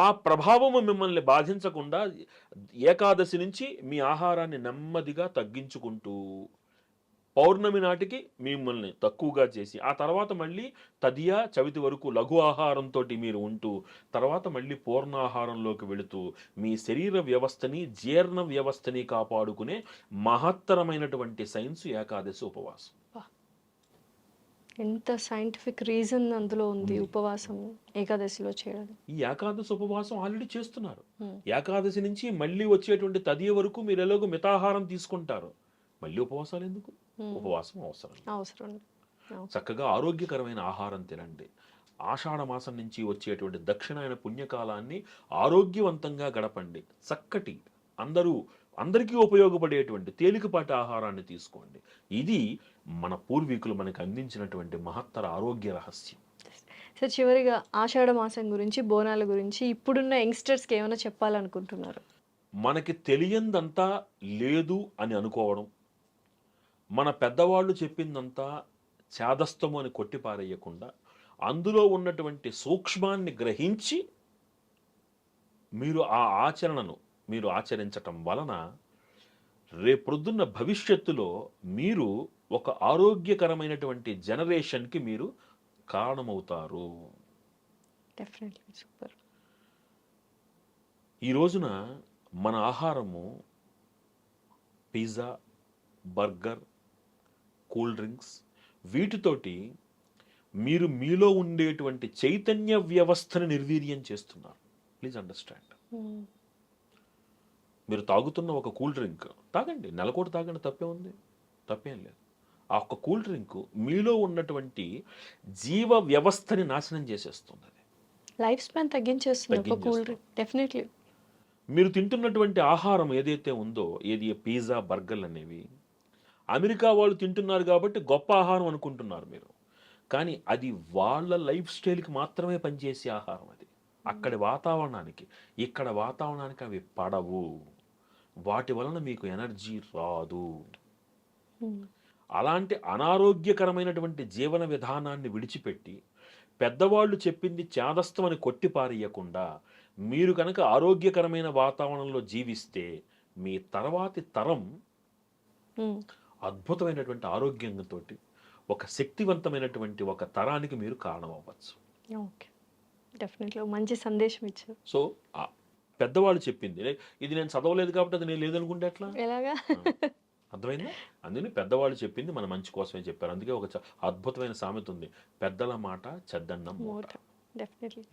ఆ ప్రభావము మిమ్మల్ని బాధించకుండా ఏకాదశి నుంచి మీ ఆహారాన్ని నెమ్మదిగా తగ్గించుకుంటూ పౌర్ణమి నాటికి మిమ్మల్ని తక్కువగా చేసి ఆ తర్వాత మళ్ళీ తదియ చవితి వరకు లఘు ఆహారంతో మీరు ఉంటూ తర్వాత మళ్ళీ పూర్ణాహారంలోకి వెళుతూ మీ శరీర వ్యవస్థని జీర్ణ వ్యవస్థని కాపాడుకునే మహత్తరమైనటువంటి సైన్స్ ఏకాదశి ఉపవాసం. ఎంత సైంటిఫిక్ రీజన్ అందులో ఉంది ఉపవాసం ఏకాదశిలో చేయడం. ఈ ఏకాదశి ఉపవాసం ఆల్రెడీ చేస్తున్నారు. Hmm. ఏకాదశి నుంచి మళ్ళీ వచ్చేటువంటి తదియ వరకు మీరు ఎలాగో మితాహారం తీసుకుంటారు. మళ్ళీ ఉపవాసాలు ఎందుకు? ఉపవాసం అవసరం. అవసరం. చక్కగా ఆరోగ్యకరమైన ఆహారం తినండి. ఆషాఢ మాసం నుంచి వచ్చేటువంటి దక్షిణాయన పుణ్యకాలాన్ని ఆరోగ్యవంతంగా గడపండి. చక్కటి అందరికీ ఉపయోగపడేటువంటి తేలికపాటి ఆహారాన్ని తీసుకోండి. ఇది మన పూర్వీకులు మనకు అందించినటువంటి మహత్తర ఆరోగ్య రహస్యం. సార్, చివరిగా ఆషాఢ మాసం గురించి, బోనాల గురించి ఇప్పుడున్న యంగ్స్టర్స్కి ఏమైనా చెప్పాలనుకుంటున్నారు? మనకి తెలియందంతా లేదు అని అనుకోవడం, మన పెద్దవాళ్ళు చెప్పిందంతా చాదస్తము అని కొట్టిపారేయకుండా అందులో ఉన్నటువంటి సూక్ష్మాన్ని గ్రహించి మీరు ఆ ఆచరణను మీరు ఆచరించటం వలన రేపొద్దున్న భవిష్యత్తులో మీరు ఒక ఆరోగ్యకరమైనటువంటి జనరేషన్కి మీరు కారణమవుతారు. డెఫినెట్లీ. సూపర్. ఈ రోజున మన ఆహారము పిజ్జా, బర్గర్, కూల్ డ్రింక్స్ వీటితోటి మీరు మీలో ఉండేటువంటి చైతన్య వ్యవస్థను నిర్వీర్యం చేస్తున్నారు. Please understand. మీరు తాగుతున్న ఒక కూల్ డ్రింక్ తాగండి, నెలకోటి తాగండి, తప్పే ఉంది, తప్పేం లేదు. ఆ ఒక్క కూల్ డ్రింక్ మీలో ఉన్నటువంటి జీవ వ్యవస్థని నాశనం చేసేస్తుంది. అది లైఫ్ స్పాన్ తగ్గించేస్తుంది ఒక కూల్ డ్రింక్. డెఫినెట్లీ. మీరు తింటున్నటువంటి ఆహారం ఏదైతే ఉందో, ఏది పిజ్జా, బర్గర్లు అనేవి అమెరికా వాళ్ళు తింటున్నారు కాబట్టి గొప్ప ఆహారం అనుకుంటున్నారు మీరు. కానీ అది వాళ్ళ లైఫ్ స్టైల్కి మాత్రమే పనిచేసే ఆహారం. అది అక్కడి వాతావరణానికి, ఇక్కడ వాతావరణానికి అవి పడవు. వాటి వలన మీకు ఎనర్జీ రాదు. అలాంటి అనారోగ్యకరమైనటువంటి జీవన విధానాన్ని విడిచిపెట్టి పెద్దవాళ్ళు చెప్పింది చాదస్తం అని కొట్టిపారేయకుండా మీరు కనుక ఆరోగ్యకరమైన వాతావరణంలో జీవిస్తే మీ తర్వాతి తరం అద్భుతమైనటువంటి ఆరోగ్యంతో ఒక శక్తివంతమైనటువంటి ఒక తరానికి మీరు కారణం అవ్వచ్చు. ఓకే, డెఫినెట్లీ మంచి సందేశం ఇచ్చారు. సో పెద్దవాళ్ళు చెప్పింది ఇది నేను చదవలేదు కాబట్టి అది నేను లేదనుకుంటే ఎట్లా? ఎలాగా? అర్థమైందా? అందుకని పెద్దవాళ్ళు చెప్పింది మన మంచి కోసమే చెప్పారు. అందుకే ఒక అద్భుతమైన సామెత ఉంది, పెద్దల మాట చెద్దన్నం మూట. Definitely.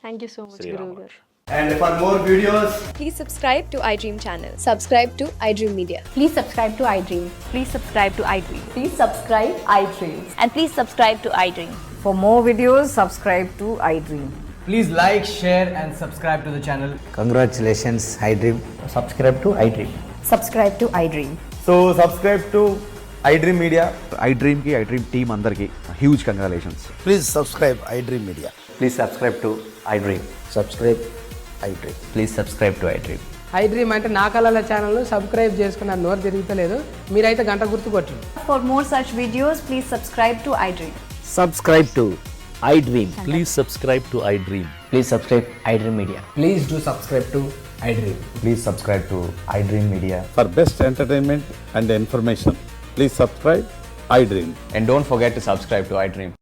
Thank you so much గురువు గారు. And for more videos, Please subscribe to iDream channel. Subscribe to iDream Media. Please subscribe to iDream. Please subscribe to iDream. Please subscribe iDream. And please subscribe to iDream. For more videos, subscribe to iDream. please like, share and subscribe to the channel. Congratulations, iDream. Subscribe to iDream. Subscribe to iDream. So subscribe to iDream Media. iDream ki iDream team andarki huge congratulations. Please subscribe iDream Media. Please subscribe to iDream. Subscribe iDream. Please subscribe to iDream. iDream అంటే నా కళల channel subscribe చేసుకున్న నోరు తిరుగుతలేదు, మీరైతే గంట గుర్తు కొట్టండి. For more such videos, please subscribe to iDream. Subscribe to iDream. Please subscribe to iDream. Please subscribe iDream Media. Please do subscribe to iDream. Please subscribe to iDream Media. For best entertainment and information, please subscribe iDream. And don't forget to subscribe to iDream.